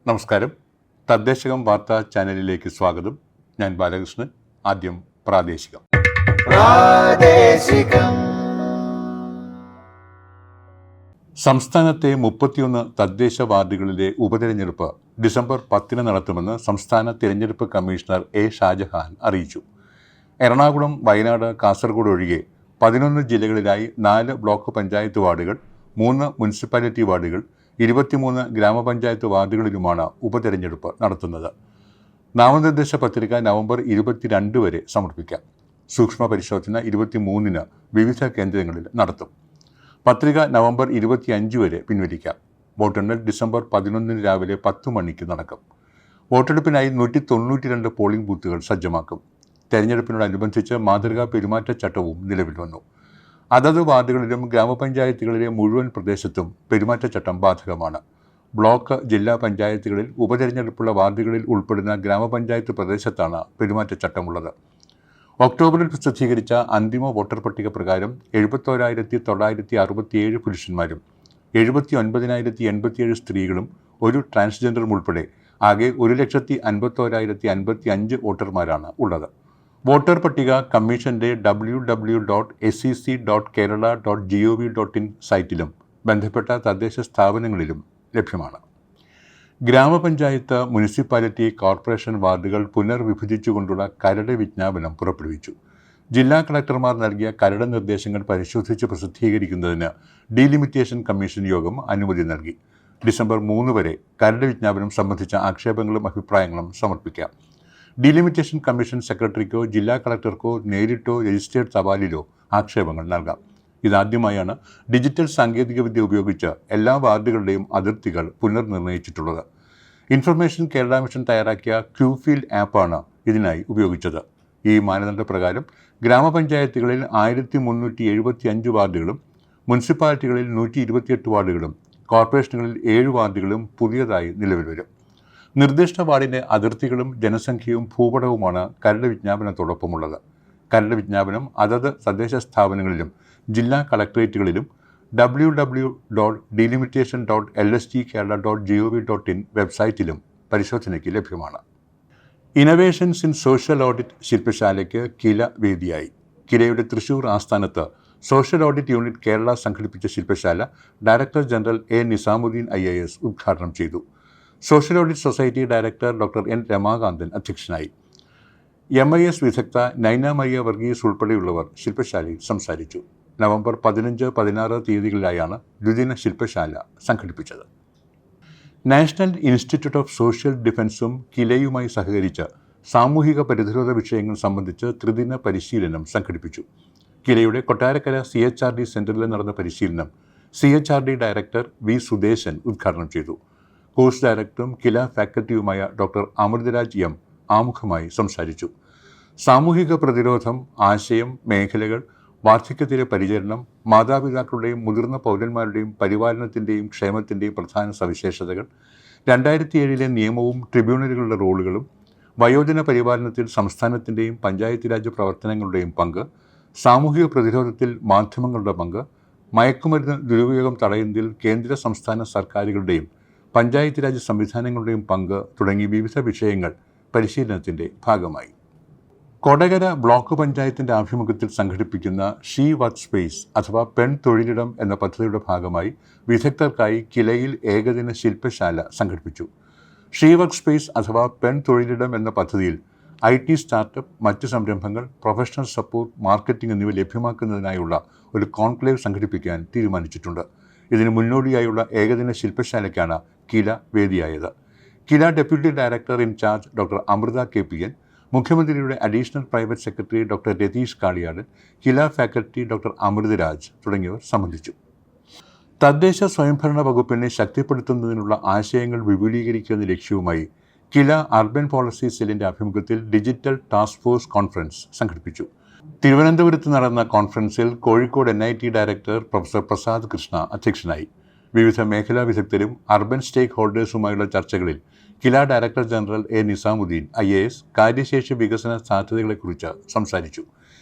നമസ്കാരം. തദ്ദേശകം വാർത്താ ചാനലിലേക്ക് സ്വാഗതം. ഞാൻ ബാലകൃഷ്ണൻ. ആദ്യം പ്രാദേശികം. സംസ്ഥാനത്തെ 31 തദ്ദേശ വാർഡുകളിലെ ഉപതെരഞ്ഞെടുപ്പ് ഡിസംബർ 10 നടത്തുമെന്ന് സംസ്ഥാന തിരഞ്ഞെടുപ്പ് കമ്മീഷണർ എ ഷാജഹാൻ അറിയിച്ചു. എറണാകുളം, വയനാട്, കാസർഗോഡ് ഒഴികെ 11 ജില്ലകളിലായി 4 ബ്ലോക്ക് പഞ്ചായത്ത് വാർഡുകൾ, 3 മുനിസിപ്പാലിറ്റി വാർഡുകൾ, 23 ഗ്രാമപഞ്ചായത്ത് വാർഡുകളിലുമാണ് ഉപതെരഞ്ഞെടുപ്പ് നടത്തുന്നത്. നാമനിർദ്ദേശ പത്രിക നവംബർ 22 വരെ സമർപ്പിക്കാം. സൂക്ഷ്മ പരിശോധന 23-ന് വിവിധ കേന്ദ്രങ്ങളിൽ നടത്തും. പത്രിക നവംബർ 25 വരെ പിൻവലിക്കാം. വോട്ടെണ്ണൽ ഡിസംബർ 11 രാവിലെ 10 മണിക്ക് നടക്കും. വോട്ടെടുപ്പിനായി 192 പോളിംഗ് ബൂത്തുകൾ സജ്ജമാക്കും. തെരഞ്ഞെടുപ്പിനോടനുബന്ധിച്ച് മാതൃകാ പെരുമാറ്റച്ചട്ടവും നിലവിൽ വന്നു. അതത് വാർഡുകളിലും ഗ്രാമപഞ്ചായത്തുകളിലെ മുഴുവൻ പ്രദേശത്തും പെരുമാറ്റച്ചട്ടം ബാധകമാണ്. ബ്ലോക്ക്, ജില്ലാ പഞ്ചായത്തുകളിൽ ഉപതെരഞ്ഞെടുപ്പുള്ള വാർഡുകളിൽ ഉൾപ്പെടുന്ന ഗ്രാമപഞ്ചായത്ത് പ്രദേശത്താണ് പെരുമാറ്റച്ചട്ടമുള്ളത്. ഒക്ടോബറിൽ പ്രസിദ്ധീകരിച്ച അന്തിമ വോട്ടർ പട്ടിക പ്രകാരം 71,967 പുരുഷന്മാരും 79,087 സ്ത്രീകളും ഒരു ട്രാൻസ്ജെൻഡറും ഉൾപ്പെടെ ആകെ 1,51,055 വോട്ടർമാരാണ് ഉള്ളത്. വോട്ടർ പട്ടിക കമ്മീഷന്റെ www.sec.kerala.gov.in സൈറ്റിലും ബന്ധപ്പെട്ട തദ്ദേശ സ്ഥാപനങ്ങളിലും ലഭ്യമാണ്. ഗ്രാമപഞ്ചായത്ത്, മുനിസിപ്പാലിറ്റി, കോർപ്പറേഷൻ വാർഡുകൾ പുനർവിഭജിച്ചുകൊണ്ടുള്ള കരട് വിജ്ഞാപനം പുറപ്പെടുവിച്ചു. ജില്ലാ കളക്ടർമാർ നൽകിയ കരട് നിർദ്ദേശങ്ങൾ പരിശോധിച്ച് പ്രസിദ്ധീകരിക്കുന്നതിന് ഡീലിമിറ്റേഷൻ കമ്മീഷൻ യോഗം അനുമതി നൽകി. ഡിസംബർ 3 വരെ കരട് വിജ്ഞാപനം സംബന്ധിച്ച ആക്ഷേപങ്ങളും അഭിപ്രായങ്ങളും സമർപ്പിക്കാം. ഡീലിമിറ്റേഷൻ കമ്മീഷൻ സെക്രട്ടറിക്കോ ജില്ലാ കളക്ടർക്കോ നേരിട്ടോ രജിസ്റ്റേർഡ് തപാലിലോ ആക്ഷേപങ്ങൾ നൽകാം. ഇതാദ്യമായാണ് ഡിജിറ്റൽ സാങ്കേതികവിദ്യ ഉപയോഗിച്ച് എല്ലാ വാർഡുകളുടെയും അതിർത്തികൾ പുനർനിർണയിച്ചിട്ടുള്ളത്. ഇൻഫർമേഷൻ കേരള മിഷൻ തയ്യാറാക്കിയ ക്യൂഫീൽഡ് ആപ്പാണ് ഇതിനായി ഉപയോഗിച്ചത്. ഈ മാനദണ്ഡപ്രകാരം ഗ്രാമപഞ്ചായത്തുകളിൽ 1375 വാർഡുകളും, മുനിസിപ്പാലിറ്റികളിൽ 128 വാർഡുകളും, കോർപ്പറേഷനുകളിൽ 7 വാർഡുകളും പുതിയതായി നിലവിൽ വരും. നിർദ്ദിഷ്ട വാർഡിൻ്റെ അതിർത്തികളും ജനസംഖ്യയും ഭൂപടവുമാണ് കരട് വിജ്ഞാപനത്തോടൊപ്പമുള്ളത്. കരട് വിജ്ഞാപനം അതത് തദ്ദേശ സ്ഥാപനങ്ങളിലും ജില്ലാ കളക്ടറേറ്റുകളിലും www.delimitation.lstkerala.gov.in വെബ്സൈറ്റിലും പരിശോധനയ്ക്ക് ലഭ്യമാണ്. ഇന്നവേഷൻസ് ഇൻ സോഷ്യൽ ഓഡിറ്റ് ശില്പശാലയ്ക്ക് കില വേദിയായി. കിലയുടെ തൃശൂർ ആസ്ഥാനത്ത് സോഷ്യൽ ഓഡിറ്റ് യൂണിറ്റ് കേരള സംഘടിപ്പിച്ച ശില്പശാല director general A Nizamuddin IAS ഉദ്ഘാടനം ചെയ്തു. Social audit society director doctor N Ramakanthan അധ്യക്ഷനായി. MIS വിദഗ്ധ നൈന മരിയ വർഗീസ് ഉൾപ്പെടെയുള്ളവർ ശില്പശാലയിൽ സംസാരിച്ചു. നവംബർ 15, 16 തീയതികളിലായാണ് ദ്വിദിന ശില്പശാല സംഘടിപ്പിച്ചത്. നാഷണൽ ഇൻസ്റ്റിറ്റ്യൂട്ട് ഓഫ് സോഷ്യൽ ഡിഫൻസും കിലയുമായി സഹകരിച്ച് സാമൂഹിക പ്രതിരോധ വിഷയങ്ങൾ സംബന്ധിച്ച് ത്രിദിന പരിശീലനം സംഘടിപ്പിച്ചു. കിലയുടെ കൊട്ടാരക്കര CHRD സെന്ററിൽ നടന്ന പരിശീലനം CHRD ഡയറക്ടർ V സുദേശൻ ഉദ്ഘാടനം ചെയ്തു. കോഴ്സ് ഡയറക്ടറും കില ഫാക്കൽറ്റിയുമായ ഡോക്ടർ അമൃതരാജ് M ആമുഖമായി സംസാരിച്ചു. സാമൂഹിക പ്രതിരോധം, ആശയം, മേഖലകൾ, വാർദ്ധക്യത്തിലെ പരിചരണം, മാതാപിതാക്കളുടെയും മുതിർന്ന പൗരന്മാരുടെയും പരിപാലനത്തിൻ്റെയും ക്ഷേമത്തിൻ്റെയും പ്രധാന സവിശേഷതകൾ, 2007 നിയമവും ട്രിബ്യൂണലുകളുടെ റോളുകളും, വയോജന പരിപാലനത്തിൽ സംസ്ഥാനത്തിൻ്റെയും പഞ്ചായത്ത് രാജ് പ്രവർത്തനങ്ങളുടെയും പങ്ക്, സാമൂഹിക പ്രതിരോധത്തിൽ മാധ്യമങ്ങളുടെ പങ്ക്, മയക്കുമരുന്ന് ദുരുപയോഗം തടയുന്നതിൽ കേന്ദ്ര സംസ്ഥാന സർക്കാരുകളുടെയും പഞ്ചായത്ത് രാജ് സംവിധാനങ്ങളുടെയും പങ്ക് തുടങ്ങി വിവിധ വിഷയങ്ങൾ പരിശീലനത്തിൻ്റെ ഭാഗമായി. കൊടകര ബ്ലോക്ക് പഞ്ചായത്തിൻ്റെ ആഭിമുഖ്യത്തിൽ സംഘടിപ്പിക്കുന്ന ഷീ വർക്ക് സ്പേസ് അഥവാ പെൺ തൊഴിലിടം എന്ന പദ്ധതിയുടെ ഭാഗമായി വിദഗ്ധർക്കായി കിലയിൽ ഏകദിന ശില്പശാല സംഘടിപ്പിച്ചു. ഷീ വർക്ക് സ്പേസ് അഥവാ പെൺ തൊഴിലിടം എന്ന പദ്ധതിയിൽ IT സ്റ്റാർട്ടപ്പ്, മറ്റ് സംരംഭങ്ങൾ, പ്രൊഫഷണൽ സപ്പോർട്ട്, മാർക്കറ്റിംഗ് എന്നിവ ലഭ്യമാക്കുന്നതിനായുള്ള ഒരു കോൺക്ലേവ് സംഘടിപ്പിക്കാൻ തീരുമാനിച്ചിട്ടുണ്ട്. ഇതിന് മുന്നോടിയായുള്ള ഏകദിന ശില്പശാലയ്ക്കാണ് കില വേദിയായത്. KILA deputy director in-charge doctor Amrita KPN, മുഖ്യമന്ത്രിയുടെ additional private secretary doctor Ratheesh Kaliyadan, KILA faculty doctor Amritaraj തുടങ്ങിയവർ സംബന്ധിച്ചു. തദ്ദേശ സ്വയംഭരണ വകുപ്പിനെ ശക്തിപ്പെടുത്തുന്നതിനുള്ള ആശയങ്ങൾ വിപുലീകരിക്കുക എന്ന ലക്ഷ്യവുമായി കില അർബൻ പോളിസി സെല്ലിൻ്റെ ആഭിമുഖ്യത്തിൽ ഡിജിറ്റൽ ടാസ്ക് ഫോഴ്സ് കോൺഫറൻസ് സംഘടിപ്പിച്ചു. തിരുവനന്തപുരത്ത് നടന്ന കോൺഫറൻസിൽ Kozhikode NIT director professor Prasad Krishna അധ്യക്ഷനായി. വിവിധ മേഖലാ വിദഗ്ധരും അർബൻ സ്റ്റേക്ക് ഹോൾഡേഴ്സുമായുള്ള ചർച്ചകളിൽ KILA director general A Nizamuddin IAS കാര്യശേഷി വികസന സാധ്യതകളെക്കുറിച്ച് സംസാരിച്ചു.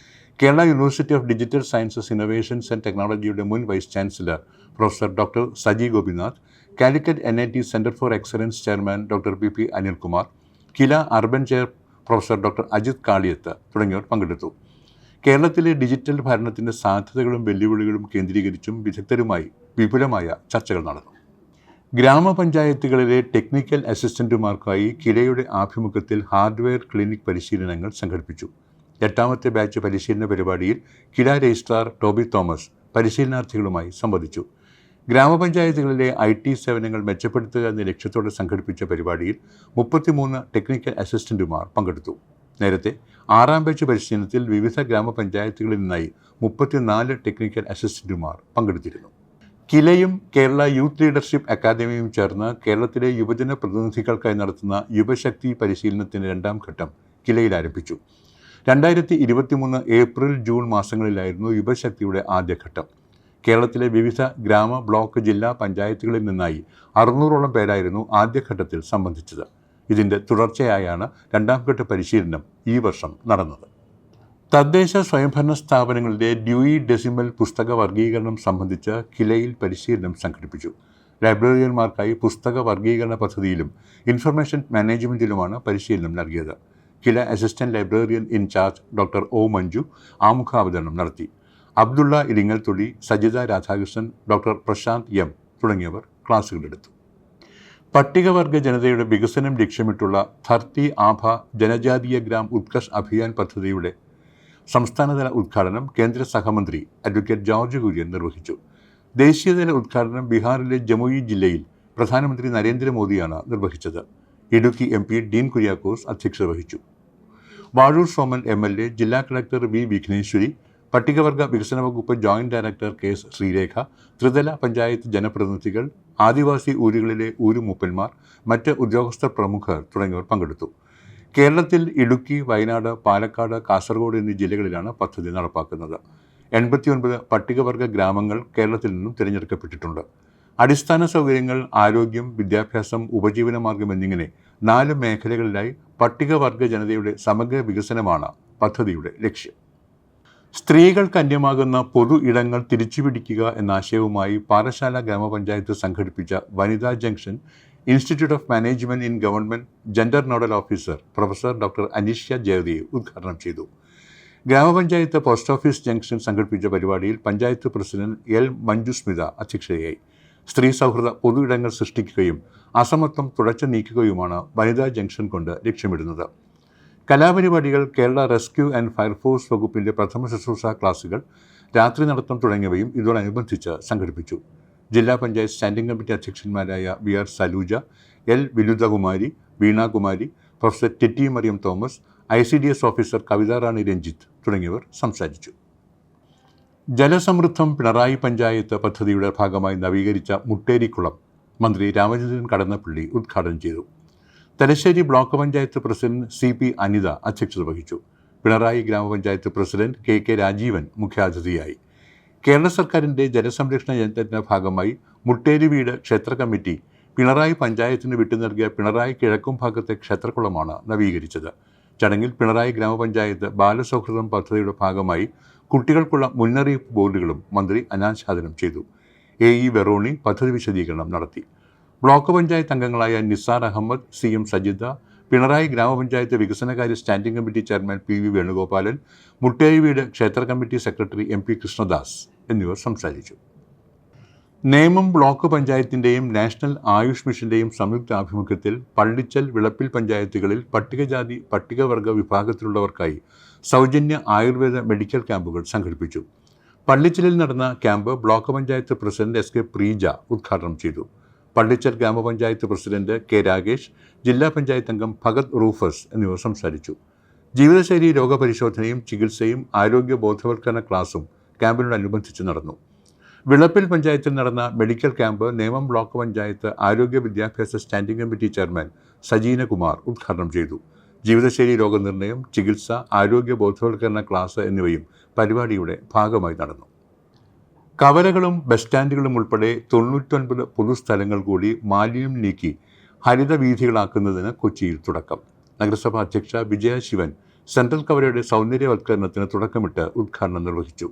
Kerala university of digital sciences innovations and ടെക്നോളജിയുടെ മുൻ vice chancellor professor doctor Saji Gopinath, Calicut NIT centre for excellence chairman doctor PP Anilkumar, KILA urban chair professor doctor Ajith Kaliyath തുടങ്ങിയവർ പങ്കെടുത്തു. കേരളത്തിലെ ഡിജിറ്റൽ ഭരണത്തിൻ്റെ സാധ്യതകളും വെല്ലുവിളികളും കേന്ദ്രീകരിച്ചും വിദഗ്ധരുമായി വിപുലമായ ചർച്ചകൾ നടന്നു. ഗ്രാമപഞ്ചായത്തുകളിലെ ടെക്നിക്കൽ അസിസ്റ്റന്റുമാർക്കായി കിലയുടെ ആഭിമുഖ്യത്തിൽ ഹാർഡ്വെയർ ക്ലിനിക് പരിശീലനങ്ങൾ സംഘടിപ്പിച്ചു. 8ാമത്തെ ബാച്ച് പരിശീലന പരിപാടിയിൽ കില രജിസ്ട്രാർ ടോബി തോമസ് പരിശീലനാർത്ഥികളുമായി സംവദിച്ചു. ഗ്രാമപഞ്ചായത്തുകളിലെ IT സേവനങ്ങൾ മെച്ചപ്പെടുത്തുക എന്ന ലക്ഷ്യത്തോടെ സംഘടിപ്പിച്ച പരിപാടിയിൽ 33 ടെക്നിക്കൽ അസിസ്റ്റന്റുമാർ പങ്കെടുത്തു. നേരത്തെ 6ാം ബാച്ച് പരിശീലനത്തിൽ വിവിധ ഗ്രാമപഞ്ചായത്തുകളിൽ നിന്നായി 34 ടെക്നിക്കൽ അസിസ്റ്റന്റുമാർ പങ്കെടുത്തിരുന്നു. കിലയും കേരള യൂത്ത് ലീഡർഷിപ്പ് അക്കാദമിയും ചേർന്ന് കേരളത്തിലെ യുവജന പ്രതിനിധികൾക്കായി നടത്തുന്ന യുവശക്തി പരിശീലനത്തിൻ്റെ 2ാം ഘട്ടം കിലയിൽ ആരംഭിച്ചു. 2023 ഏപ്രിൽ ജൂൺ മാസങ്ങളിലായിരുന്നു യുവശക്തിയുടെ ആദ്യഘട്ടം. കേരളത്തിലെ വിവിധ ഗ്രാമ, ബ്ലോക്ക്, ജില്ലാ പഞ്ചായത്തുകളിൽ നിന്നായി 600ഓളം പേരായിരുന്നു ആദ്യഘട്ടത്തിൽ സംബന്ധിച്ചത്. ഇതിൻ്റെ തുടർച്ചയായാണ് 2ാം ഘട്ട പരിശീലനം ഈ വർഷം നടന്നത്. തദ്ദേശ സ്വയംഭരണ സ്ഥാപനങ്ങളിലെ ഡ്യൂയി ഡെസിമൽ പുസ്തക വർഗീകരണം സംബന്ധിച്ച് കിലയിൽ പരിശീലനം സംഘടിപ്പിച്ചു. ലൈബ്രറിയന്മാർക്കായി പുസ്തക വർഗീകരണ പദ്ധതിയിലും ഇൻഫർമേഷൻ മാനേജ്മെൻറ്റിലുമാണ് പരിശീലനം നൽകിയത്. KILA assistant librarian in-charge doctor O Manju ആമുഖാവതരണം നടത്തി. അബ്ദുള്ള ഇരിങ്ങൽത്തൊടി, സജിത രാധാകൃഷ്ണൻ, ഡോക്ടർ പ്രശാന്ത് M തുടങ്ങിയവർ ക്ലാസുകളെടുത്തു. പട്ടികവർഗ ജനതയുടെ വികസനം ലക്ഷ്യമിട്ടുള്ള ധർത്തി ആഭ ജനജാതീയ ഗ്രാം ഉത്കർഷ് അഭിയാൻ പദ്ധതിയുടെ സംസ്ഥാനതല ഉദ്ഘാടനം കേന്ദ്ര സഹമന്ത്രി അഡ്വക്കേറ്റ് ജോർജ് കുര്യൻ നിർവഹിച്ചു. ദേശീയതല ഉദ്ഘാടനം ബീഹാറിലെ ജമുയി ജില്ലയിൽ പ്രധാനമന്ത്രി നരേന്ദ്രമോദിയാണ് നിർവഹിച്ചത്. ഇടുക്കി MP ഡീൻ കുര്യാക്കോസ് അധ്യക്ഷത വഹിച്ചു. വാഴൂർ സോമൻ MLA, ജില്ലാ കളക്ടർ V വിഘ്നേശ്വരി, പട്ടികവർഗ വികസന വകുപ്പ് ജോയിന്റ് ഡയറക്ടർ KS ശ്രീരേഖ, ത്രിതല പഞ്ചായത്ത് ജനപ്രതിനിധികൾ, ആദിവാസി ഊരുകളിലെ ഊരുമൂപ്പന്മാർ, മറ്റ് ഉദ്യോഗസ്ഥർ പ്രമുഖർ തുടങ്ങിയവർ പങ്കെടുത്തു. കേരളത്തിൽ ഇടുക്കി, വയനാട്, പാലക്കാട്, കാസർഗോഡ് എന്നീ ജില്ലകളിലാണ് പദ്ധതി നടപ്പാക്കുന്നത്. 89 പട്ടികവർഗ ഗ്രാമങ്ങൾ കേരളത്തിൽ നിന്നും തിരഞ്ഞെടുക്കപ്പെട്ടിട്ടുണ്ട്. അടിസ്ഥാന സൗകര്യങ്ങൾ, ആരോഗ്യം, വിദ്യാഭ്യാസം, ഉപജീവനമാർഗം എന്നിങ്ങനെ 4 മേഖലകളിലായി പട്ടികവർഗ ജനതയുടെ സമഗ്ര വികസനമാണ് പദ്ധതിയുടെ ലക്ഷ്യം. സ്ത്രീകൾക്ക് അന്യമാകുന്ന പൊതു ഇടങ്ങൾ തിരിച്ചുപിടിക്കുക എന്ന ആശയവുമായി പാറശാല ഗ്രാമപഞ്ചായത്ത് സംഘടിപ്പിച്ച വനിതാ junction institute of management in government gender nodal officer professor doctor Aneeshya Jayadev ഉദ്ഘാടനം ചെയ്തു. ഗ്രാമപഞ്ചായത്ത് പോസ്റ്റ് ഓഫീസ് ജംഗ്ഷൻ സംഘടിപ്പിച്ച പരിപാടിയിൽ പഞ്ചായത്ത് പ്രസിഡന്റ് L മഞ്ജുസ്മിത അധ്യക്ഷതയായി. സ്ത്രീ സൗഹൃദ പൊതു ഇടങ്ങൾ സൃഷ്ടിക്കുകയും അസമത്വം തുടച്ചു നീക്കുകയുമാണ് വനിതാ ജംഗ്ഷൻ കൊണ്ട് ലക്ഷ്യമിടുന്നത്. കലാപരിപാടികൾ, കേരള റെസ്ക്യൂ ആൻഡ് ഫയർഫോഴ്സ് വകുപ്പിൻ്റെ പ്രഥമ ശുശ്രൂഷ ക്ലാസുകൾ, രാത്രി നടത്തം തുടങ്ങിയവയും ഇതോടനുബന്ധിച്ച് സംഘടിപ്പിച്ചു. ജില്ലാ പഞ്ചായത്ത് സ്റ്റാൻഡിംഗ് കമ്മിറ്റി അധ്യക്ഷന്മാരായ VR Saluja, L Viluthakumari, Veenakumari, professor Titty Mariam Thomas, ICDS officer Kavitharani Ranjith തുടങ്ങിയവർ സംസാരിച്ചു. ജലസമൃദ്ധം പിണറായി പഞ്ചായത്ത് പദ്ധതിയുടെ ഭാഗമായി നവീകരിച്ച മുട്ടേരിക്കുളം മന്ത്രി രാമചന്ദ്രൻ കടന്നപ്പള്ളി ഉദ്ഘാടനം ചെയ്തു. Thalassery block panchayat president CP Anitha അധ്യക്ഷത വഹിച്ചു. പിണറായി ഗ്രാമപഞ്ചായത്ത് പ്രസിഡന്റ് KK രാജീവൻ മുഖ്യാതിഥിയായി. കേരള സർക്കാരിൻ്റെ ജലസംരക്ഷണ യജ്ഞത്തിൻ്റെ ഭാഗമായി മുട്ടേരി വീട് ക്ഷേത്ര കമ്മിറ്റി പിണറായി പഞ്ചായത്തിന് വിട്ടു നൽകിയ പിണറായി കിഴക്കും ഭാഗത്തെ ക്ഷേത്രക്കുളമാണ് നവീകരിച്ചത്. ചടങ്ങിൽ പിണറായി ഗ്രാമപഞ്ചായത്ത് ബാലസൗഹൃദം പദ്ധതിയുടെ ഭാഗമായി കുട്ടികൾക്കുള്ള മുന്നറിയിപ്പ് ബോർഡുകളും മന്ത്രി അനാച്ഛാദനം ചെയ്തു. AE വെറോണി പദ്ധതി വിശദീകരണം നടത്തി. ബ്ലോക്ക് പഞ്ചായത്ത് അംഗങ്ങളായ നിസാർ അഹമ്മദ്, CM സജിത, പിണറായി ഗ്രാമപഞ്ചായത്ത് വികസനകാര്യ standing committee chairman PV Venugopalan, Mutteri വീട് ക്ഷേത്ര കമ്മിറ്റി സെക്രട്ടറി MP കൃഷ്ണദാസ് എന്നിവർ സംസാരിച്ചു. നേമം ബ്ലോക്ക് പഞ്ചായത്തിൻ്റെയും നാഷണൽ ആയുഷ് മിഷൻ്റെയും സംയുക്ത ആഭിമുഖ്യത്തിൽ പള്ളിച്ചൽ, വിളപ്പിൽ പഞ്ചായത്തുകളിൽ പട്ടികജാതി പട്ടികവർഗ വിഭാഗത്തിലുള്ളവർക്കായി സൗജന്യ ആയുർവേദ മെഡിക്കൽ ക്യാമ്പുകൾ സംഘടിപ്പിച്ചു. പള്ളിച്ചലിൽ നടന്ന camp block panchayat president SK Preeja ഉദ്ഘാടനം ചെയ്തു. പള്ളിച്ചൽ ഗ്രാമപഞ്ചായത്ത് പ്രസിഡന്റ് K രാഗേഷ്, ജില്ലാ പഞ്ചായത്ത് അംഗം ഭഗത് റൂഫസ് എന്നിവർ സംസാരിച്ചു. ജീവിതശൈലി രോഗപരിശോധനയും ചികിത്സയും ആരോഗ്യ ബോധവൽക്കരണ ക്ലാസും ക്യാമ്പിനോടനുബന്ധിച്ച് നടന്നു. വിളപ്പിൽ പഞ്ചായത്തിൽ നടന്ന medical camp Nemom block panchayat ആരോഗ്യ വിദ്യാഭ്യാസ standing committee chairman Sajeena Kumar ഉദ്ഘാടനം ചെയ്തു. ജീവിതശൈലി രോഗനിർണയം, ചികിത്സ, ആരോഗ്യ ബോധവൽക്കരണ ക്ലാസ് എന്നിവയും പരിപാടിയുടെ ഭാഗമായി നടന്നു. കവലകളും ബസ് സ്റ്റാൻഡുകളും ഉൾപ്പെടെ 99 പൊതുസ്ഥലങ്ങൾ കൂടി മാലിന്യം നീക്കി ഹരിത വീഥികളാക്കുന്നതിന് കൊച്ചിയിൽ തുടക്കം. നഗരസഭാ അധ്യക്ഷ വിജയ ശിവൻ സെൻട്രൽ കവലയുടെ സൗന്ദര്യവൽക്കരണത്തിന് തുടക്കമിട്ട് ഉദ്ഘാടനം നിർവഹിച്ചു.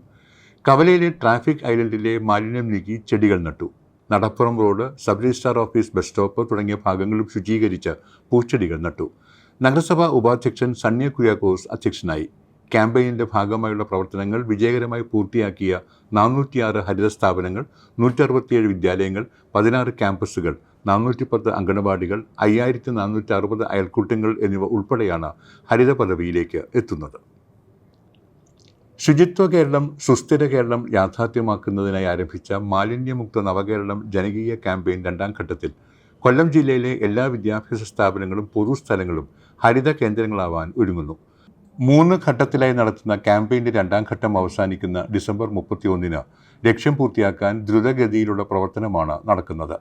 കവലയിലെ ട്രാഫിക് ഐലൻഡിലെ മാലിന്യം നീക്കി ചെടികൾ നട്ടു. Nadappuram road, sub registrar office, bus stop തുടങ്ങിയ ഭാഗങ്ങളും ശുചീകരിച്ച് പൂച്ചെടികൾ നട്ടു. നഗരസഭാ ഉപാധ്യക്ഷൻ സണ്ണിയ കുര്യാക്കോസ് അധ്യക്ഷനായി. ക്യാമ്പയിൻ്റെ ഭാഗമായുള്ള പ്രവർത്തനങ്ങൾ വിജയകരമായി പൂർത്തിയാക്കിയ 406 ഹരിത സ്ഥാപനങ്ങൾ, 167 വിദ്യാലയങ്ങൾ, 16 ക്യാമ്പസുകൾ, 410 അംഗനവാടികൾ, 5460 അയൽക്കൂട്ടങ്ങൾ എന്നിവ ഉൾപ്പെടെയാണ് ഹരിത പദവിയിലേക്ക് എത്തുന്നത്. ശുചിത്വ കേരളം, സുസ്ഥിര കേരളം യാഥാർത്ഥ്യമാക്കുന്നതിനായി ആരംഭിച്ച മാലിന്യമുക്ത നവകേരളം ജനകീയ ക്യാമ്പയിൻ 2ാം ഘട്ടത്തിൽ കൊല്ലം ജില്ലയിലെ എല്ലാ വിദ്യാഭ്യാസ സ്ഥാപനങ്ങളും പൊതുസ്ഥലങ്ങളും ഹരിത കേന്ദ്രങ്ങളാവാൻ ഒരുങ്ങുന്നു. 3 ഘട്ടത്തിലായി നടത്തുന്ന ക്യാമ്പയിൻ്റെ 2ാം ഘട്ടം അവസാനിക്കുന്ന ഡിസംബർ 31-ന് ലക്ഷ്യം പൂർത്തിയാക്കാൻ ദ്രുതഗതിയിലുള്ള പ്രവർത്തനമാണ് നടക്കുന്നത്.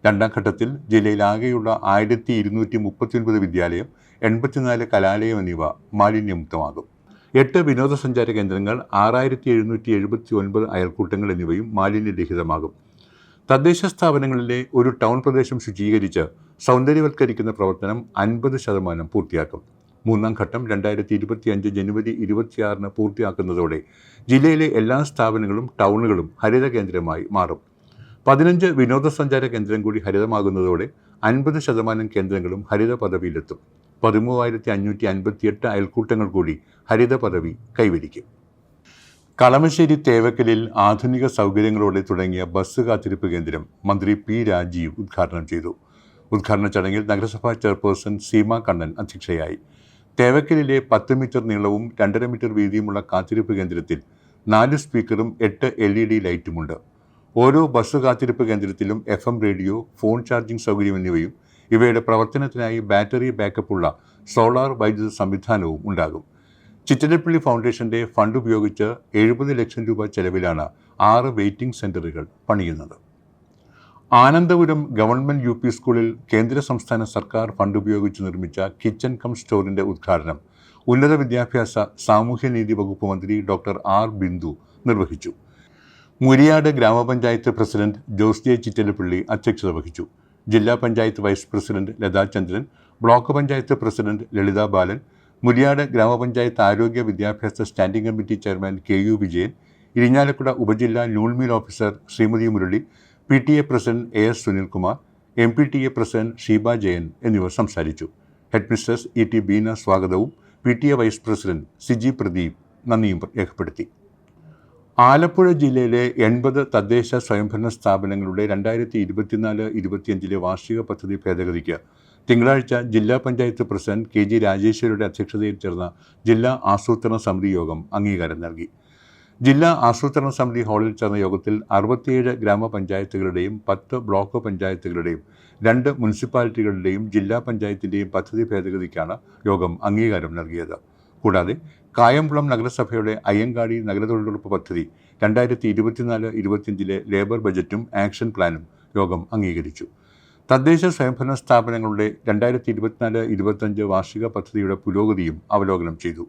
2ാം ഘട്ടത്തിൽ ജില്ലയിലാകെയുള്ള 1239 വിദ്യാലയം, 84 കലാലയം എന്നിവ മാലിന്യമുക്തമാകും. 8 വിനോദസഞ്ചാര കേന്ദ്രങ്ങൾ, 6779 അയൽക്കൂട്ടങ്ങൾ എന്നിവയും മാലിന്യരഹിതമാകും. തദ്ദേശ സ്ഥാപനങ്ങളിലെ ഒരു ടൗൺ പ്രദേശം ശുചീകരിച്ച് സൗന്ദര്യവൽക്കരിക്കുന്ന പ്രവർത്തനം 50% പൂർത്തിയാക്കും. 3ാം ഘട്ടം 2025 ജനുവരി 26-ന് പൂർത്തിയാക്കുന്നതോടെ ജില്ലയിലെ എല്ലാ സ്ഥാപനങ്ങളും ടൗണുകളും ഹരിത കേന്ദ്രമായി മാറും. 15 വിനോദസഞ്ചാര കേന്ദ്രം കൂടി ഹരിതമാകുന്നതോടെ 50% കേന്ദ്രങ്ങളും ഹരിത പദവിയിലെത്തും. 13,558 അയൽക്കൂട്ടങ്ങൾ കൂടി ഹരിത പദവി കൈവരിക്കും. കളമശ്ശേരി തേവക്കലിൽ ആധുനിക സൗകര്യങ്ങളോടെ തുടങ്ങിയ ബസ് കാത്തിരിപ്പ് കേന്ദ്രം മന്ത്രി പി രാജീവ് ഉദ്ഘാടനം ചെയ്തു. ഉദ്ഘാടന ചടങ്ങിൽ നഗരസഭാ ചെയർപേഴ്സൺ സീമ കണ്ണൻ അധ്യക്ഷയായി. തേവക്കലിലെ 10 മീറ്റർ നീളവും 2.5 മീറ്റർ വീതിയുമുള്ള കാത്തിരിപ്പ് കേന്ദ്രത്തിൽ 4 സ്പീക്കറും 8 LED ലൈറ്റുമുണ്ട്. ഓരോ ബസ് കാത്തിരിപ്പ് കേന്ദ്രത്തിലും FM റേഡിയോ, ഫോൺ ചാർജിംഗ് സൗകര്യം എന്നിവയും ഇവയുടെ പ്രവർത്തനത്തിനായി ബാറ്ററി ബാക്കപ്പുള്ള സോളാർ വൈദ്യുത സംവിധാനവും ഉണ്ടാകും. ചിറ്റലപ്പള്ളി ഫൗണ്ടേഷന്റെ ഫണ്ട് ഉപയോഗിച്ച് 70 ലക്ഷം രൂപ ചെലവിലാണ് 6 വെയിറ്റിംഗ് സെന്ററുകൾ പണിയുന്നത്. ആനന്ദപുരം ഗവൺമെൻറ് UP സ്കൂളിൽ കേന്ദ്ര സംസ്ഥാന സർക്കാർ ഫണ്ട് ഉപയോഗിച്ച് നിർമ്മിച്ച കിച്ചൺ കം സ്റ്റോറിൻ്റെ ഉദ്ഘാടനം ഉന്നത വിദ്യാഭ്യാസ സാമൂഹ്യനീതി വകുപ്പ് മന്ത്രി ഡോക്ടർ R. ബിന്ദു നിർവഹിച്ചു. മുരിയാട് ഗ്രാമപഞ്ചായത്ത് പ്രസിഡന്റ് ജോസ് ജെ ചിറ്റലപ്പള്ളി അധ്യക്ഷത വഹിച്ചു. ജില്ലാ panchayat vice president Latha Chandran, block panchayat president Lalitha Balan, Muriyad ഗ്രാമപഞ്ചായത്ത് ആരോഗ്യ വിദ്യാഭ്യാസ standing committee chairman KU Vijayan, Irinjalakuda ഉപജില്ലാ noon meal officer Srimathi Murali, PTA president AS Sunilkumar, MPTA president Sheeba Jayan എന്നിവർ സംസാരിച്ചു. ഹെഡ്മിസ്ട്രസ് ET ബീന സ്വാഗതവും PTA vice president Siji Pradeep നന്ദിയും രേഖപ്പെടുത്തി. ആലപ്പുഴ ജില്ലയിലെ 80 തദ്ദേശ സ്വയംഭരണ സ്ഥാപനങ്ങളുടെ 2024-25 വാർഷിക പദ്ധതി ഭേദഗതിക്ക് തിങ്കളാഴ്ച ജില്ലാ പഞ്ചായത്ത് പ്രസിഡന്റ് KG രാജേശ്വരിയുടെ അധ്യക്ഷതയിൽ ചേർന്ന ജില്ലാ ആസൂത്രണ സമിതി യോഗം അംഗീകാരം നൽകി. ജില്ലാ ആസൂത്രണ സമിതി ഹാളിൽ ചേർന്ന യോഗത്തിൽ 67 ഗ്രാമപഞ്ചായത്തുകളുടെയും 10 ബ്ലോക്ക് പഞ്ചായത്തുകളുടെയും 2 മുനിസിപ്പാലിറ്റികളുടെയും ജില്ലാ പഞ്ചായത്തിൻ്റെയും പദ്ധതി ഭേദഗതിക്കാണ് യോഗം അംഗീകാരം നൽകിയത്. കൂടാതെ കായംകുളം നഗരസഭയുടെ അയ്യങ്കാളി നഗരതൊഴിലുറപ്പ് പദ്ധതി 2024-25 ലേബർ ബജറ്റും ആക്ഷൻ പ്ലാനും യോഗം അംഗീകരിച്ചു. തദ്ദേശ സ്വയംഭരണ സ്ഥാപനങ്ങളുടെ 2024-25 വാർഷിക പദ്ധതിയുടെ പുരോഗതിയും അവലോകനം ചെയ്തു.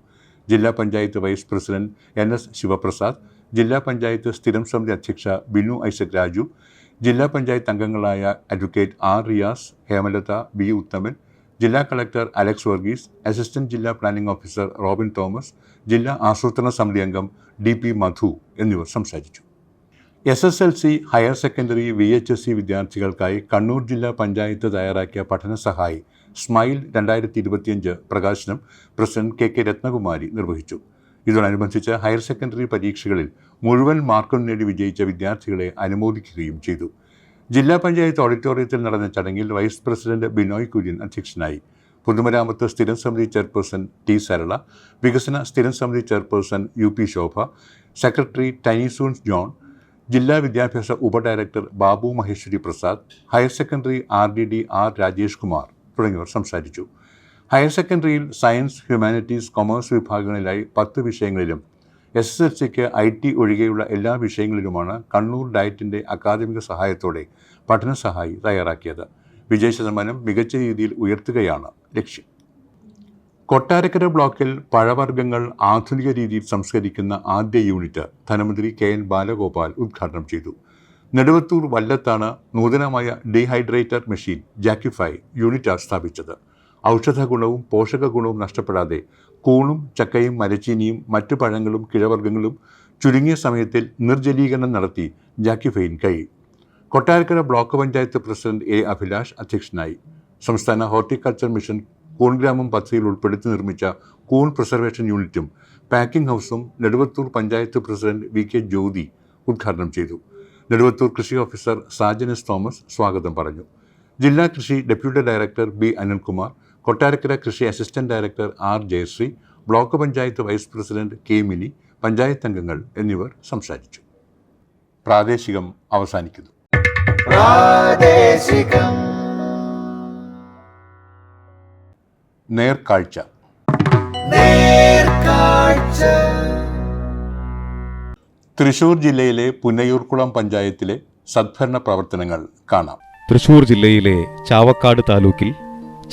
ജില്ലാ panchayat vice president NS Sivaprasad, ജില്ലാ പഞ്ചായത്ത് സ്ഥിരം സമിതി അധ്യക്ഷ ബിനു ഐസക് രാജു, ജില്ലാ പഞ്ചായത്ത് അംഗങ്ങളായ advocate R. Riyas, Hemalatha, B. ഉത്തമൻ, ജില്ലാ കളക്ടർ അലക്സ് വർഗീസ്, അസിസ്റ്റന്റ് ജില്ലാ പ്ലാനിംഗ് ഓഫീസർ റോബിൻ തോമസ്, ജില്ലാ ആസൂത്രണ സമിതി അംഗം DP മധു എന്നിവർ സംസാരിച്ചു. SSLC, ഹയർ സെക്കൻഡറി, VHSC വിദ്യാർത്ഥികൾക്കായി കണ്ണൂർ ജില്ലാ പഞ്ചായത്ത് തയ്യാറാക്കിയ പഠന സഹായി സ്മൈൽ 2025 പ്രകാശനം പ്രസിഡന്റ് KK രത്നകുമാരി നിർവഹിച്ചു. ഇതോടനുബന്ധിച്ച് ഹയർ സെക്കൻഡറി പരീക്ഷകളിൽ മുഴുവൻ മാർക്കും നേടി വിജയിച്ച വിദ്യാർത്ഥികളെ അനുമോദിക്കുകയും ചെയ്തു. ജില്ലാ പഞ്ചായത്ത് ഓഡിറ്റോറിയത്തിൽ നടന്ന ചടങ്ങിൽ വൈസ് പ്രസിഡന്റ് ബിനോയ് കുര്യൻ അധ്യക്ഷനായി. പൊതുമരാമത്ത് സ്ഥിരം സമിതി ചെയർപേഴ്സൺ T. സരള, വികസന സ്ഥിരം സമിതി ചെയർപേഴ്സൺ UP ശോഭ, സെക്രട്ടറി ടൈനിസൂൺസ് ജോൺ, ജില്ലാ വിദ്യാഭ്യാസ ഉപഡയറക്ടർ Babu Maheswari Prasad, higher secondary RDD R. Rajesh Kumar തുടങ്ങിയവർ സംസാരിച്ചു. ഹയർ സെക്കൻഡറിയിൽ സയൻസ്, ഹ്യൂമാനിറ്റീസ്, കൊമേഴ്സ് വിഭാഗങ്ങളിലായി 10 വിഷയങ്ങളിലും SSLCക്ക് IT ഒഴികെയുള്ള എല്ലാ വിഷയങ്ങളിലുമാണ് കണ്ണൂർ ഡയറ്റിൻ്റെ അക്കാദമിക സഹായത്തോടെ പഠന സഹായി തയ്യാറാക്കിയത്. വിജയശതമാനം മികച്ച രീതിയിൽ ഉയർത്തുകയാണ് ലക്ഷ്യം. കൊട്ടാരക്കര ബ്ലോക്കിൽ പഴവർഗ്ഗങ്ങൾ ആധുനിക രീതിയിൽ സംസ്കരിക്കുന്ന ആദ്യ യൂണിറ്റ് ധനമന്ത്രി KN ബാലഗോപാൽ ഉദ്ഘാടനം ചെയ്തു. നെടുവത്തൂർ വല്ലത്താണ് നൂതനമായ ഡീഹൈഡ്രേറ്റർ മെഷീൻ ജാക്കിഫൈ യൂണിറ്റ് സ്ഥാപിച്ചത്. ഔഷധ ഗുണവും പോഷക ഗുണവും നഷ്ടപ്പെടാതെ കൂണും ചക്കയും മരച്ചീനിയും മറ്റു പഴങ്ങളും കിഴവർഗ്ഗങ്ങളും ചുരുങ്ങിയ സമയത്തിൽ നിർജ്ജലീകരണം നടത്തി ജാക്കിഫൈൻ കഴി. Kottarakkara block panchayat president A Abhilash അധ്യക്ഷനായി. സംസ്ഥാന ഹോർട്ടിക്കൾച്ചർ മിഷൻ കൂൺഗ്രാമം പദ്ധതിയിൽ ഉൾപ്പെടുത്തി നിർമ്മിച്ച കൂൺ പ്രിസർവേഷൻ യൂണിറ്റും പാക്കിംഗ് ഹൗസും Neduvathur panchayat president V K Jyothi ഉദ്ഘാടനം ചെയ്തു. നെടുവത്തൂർ കൃഷി ഓഫീസർ സാജൻ എസ് തോമസ് സ്വാഗതം പറഞ്ഞു. ജില്ലാ കൃഷി deputy director B Anilkumar, Kottarakkara കൃഷി assistant director R Jayasree, block panchayat vice president K Mini, panchayat അംഗങ്ങൾ എന്നിവർ സംസാരിച്ചു. പ്രാദേശികം അവസാനിക്കുന്നു. നേർക്കാഴ്ച. തൃശൂർ ജില്ലയിലെ പുന്നയൂർക്കുളം പഞ്ചായത്തിലെ സദ്ഭരണ പ്രവർത്തനങ്ങൾ കാണാം. തൃശൂർ ജില്ലയിലെ ചാവക്കാട് താലൂക്കിൽ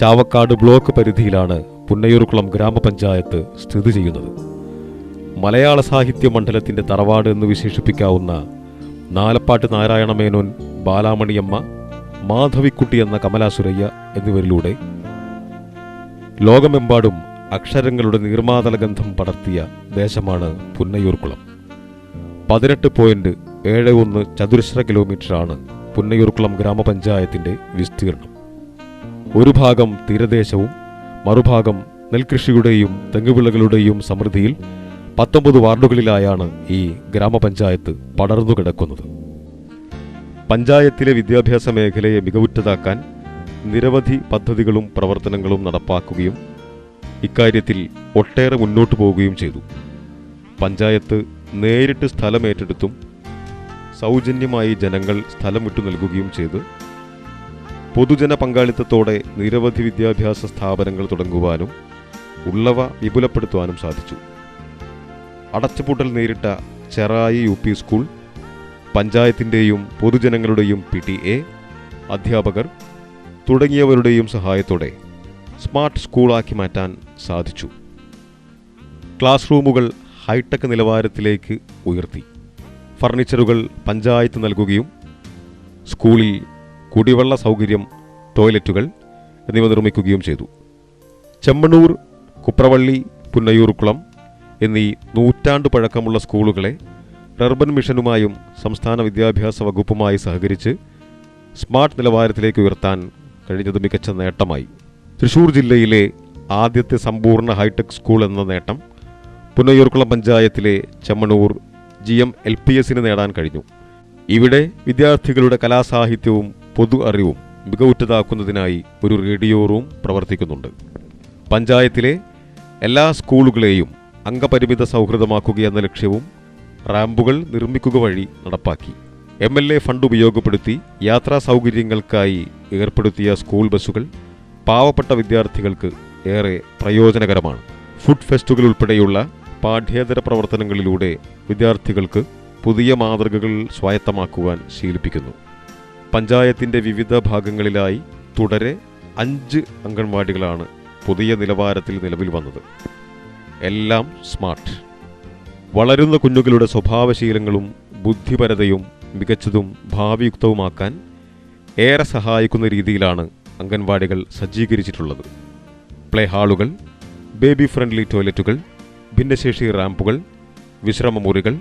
ചാവക്കാട് ബ്ലോക്ക് പരിധിയിലാണ് പുന്നയൂർക്കുളം ഗ്രാമപഞ്ചായത്ത് സ്ഥിതി ചെയ്യുന്നത്. മലയാള സാഹിത്യ മണ്ഡലത്തിന്റെ തറവാട് എന്ന് വിശേഷിപ്പിക്കാവുന്ന നാലപ്പാട്ട് നാരായണ മേനോൻ, ബാലാമണിയമ്മ, മാധവിക്കുട്ടി എന്ന കമലാസുരയ്യ എന്നിവരിലൂടെ ലോകമെമ്പാടും അക്ഷരങ്ങളുടെ നീർമാതള ഗന്ധം പടർത്തിയ ദേശമാണ് പുന്നയൂർക്കുളം. 18.71 ചതുരശ്ര കിലോമീറ്ററാണ് പുന്നയൂർക്കുളം ഗ്രാമപഞ്ചായത്തിന്റെ വിസ്തീർണം. ഒരു ഭാഗം തീരദേശവും മറുഭാഗം നെൽകൃഷിയുടെയും തെങ്ങുവിളകളുടെയും സമൃദ്ധിയിൽ 19 വാർഡുകളിലായാണ് ഈ ഗ്രാമപഞ്ചായത്ത് പടർന്നു കിടക്കുന്നത്. പഞ്ചായത്തിലെ വിദ്യാഭ്യാസ മേഖലയെ മികവുറ്റതാക്കാൻ നിരവധി പദ്ധതികളും പ്രവർത്തനങ്ങളും നടപ്പാക്കുകയും ഇക്കാര്യത്തിൽ ഒട്ടേറെ മുന്നോട്ടു പോവുകയും ചെയ്തു. പഞ്ചായത്ത് നേരിട്ട് സ്ഥലമേറ്റെടുത്തും സൗജന്യമായി ജനങ്ങൾ സ്ഥലം വിട്ടു നൽകുകയും ചെയ്ത് പൊതുജന പങ്കാളിത്തത്തോടെ നിരവധി വിദ്യാഭ്യാസ സ്ഥാപനങ്ങൾ തുടങ്ങുവാനും ഉള്ളവ വിപുലപ്പെടുത്തുവാനും സാധിച്ചു. അടച്ചുപൂട്ടൽ നേരിട്ട ചെറായി UP സ്കൂൾ പഞ്ചായത്തിൻ്റെയും പൊതുജനങ്ങളുടെയും PTA, അധ്യാപകർ തുടങ്ങിയവരുടെയും സഹായത്തോടെ സ്മാർട്ട് സ്കൂളാക്കി മാറ്റാൻ സാധിച്ചു. ക്ലാസ് റൂമുകൾ ഹൈടെക് നിലവാരത്തിലേക്ക് ഉയർത്തി. ഫർണിച്ചറുകൾ പഞ്ചായത്ത് നൽകുകയും സ്കൂളിൽ കുടിവെള്ള സൗകര്യം, ടോയ്ലറ്റുകൾ എന്നിവ നിർമ്മിക്കുകയും ചെയ്തു. ചെമ്മണ്ണൂർ, കുപ്രവള്ളി, പുന്നയൂർക്കുളം എന്നീ നൂറ്റാണ്ട് പഴക്കമുള്ള സ്കൂളുകളെ അർബൻ മിഷനുമായും സംസ്ഥാന വിദ്യാഭ്യാസ വകുപ്പുമായി സഹകരിച്ച് സ്മാർട്ട് നിലവാരത്തിലേക്ക് ഉയർത്താൻ കഴിഞ്ഞത് മികച്ച നേട്ടമായി. തൃശൂർ ജില്ലയിലെ ആദ്യത്തെ സമ്പൂർണ്ണ ഹൈടെക് സ്കൂൾ എന്ന നേട്ടം പുന്നയൂർക്കുളം പഞ്ചായത്തിലെ ചെമ്മണ്ണൂർ GM LPSന് നേടാൻ കഴിഞ്ഞു. ഇവിടെ വിദ്യാർത്ഥികളുടെ കലാസാഹിത്യവും പൊതു അറിവും മികവുറ്റതാക്കുന്നതിനായി ഒരു റേഡിയോ റൂം പ്രവർത്തിക്കുന്നുണ്ട്. പഞ്ചായത്തിലെ എല്ലാ സ്കൂളുകളെയും അംഗപരിമിത സൗഹൃദമാക്കുകയെന്ന ലക്ഷ്യവും റാമ്പുകൾ നിർമ്മിക്കുക വഴി നടപ്പാക്കി. MLA ഫണ്ട് ഉപയോഗപ്പെടുത്തി യാത്രാ സൗകര്യങ്ങൾക്കായി ഏർപ്പെടുത്തിയ സ്കൂൾ ബസ്സുകൾ പാവപ്പെട്ട വിദ്യാർത്ഥികൾക്ക് ഏറെ പ്രയോജനകരമാണ്. ഫുഡ് ഫെസ്റ്റുകൾ ഉൾപ്പെടെയുള്ള പാഠ്യേതര പ്രവർത്തനങ്ങളിലൂടെ വിദ്യാർത്ഥികൾക്ക് പുതിയ മാതൃകകൾ സ്വായത്തമാക്കുവാൻ ശീലിപ്പിക്കുന്നു. പഞ്ചായത്തിൻ്റെ വിവിധ ഭാഗങ്ങളിലായി തുടരെ 5 അംഗൻവാടികളാണ് പുതിയ നിലവാരത്തിൽ നിലവിൽ വന്നത്. എല്ലാം സ്മാർട്ട്. വളരുന്ന കുഞ്ഞുങ്ങളുടെ സ്വഭാവശീലങ്ങളും ബുദ്ധിപരതയും മികച്ചതും ഭാവിയുക്തവുമാക്കാൻ ഏറെ സഹായിക്കുന്ന രീതിയിലാണ് അംഗൻവാടികൾ സജ്ജീകരിച്ചിട്ടുള്ളത്. പ്ലേ ഹാളുകൾ, ബേബി ഫ്രണ്ട്ലി ടോയ്ലറ്റുകൾ, ഭിന്നശേഷി റാമ്പുകൾ, വിശ്രമമുറികൾ,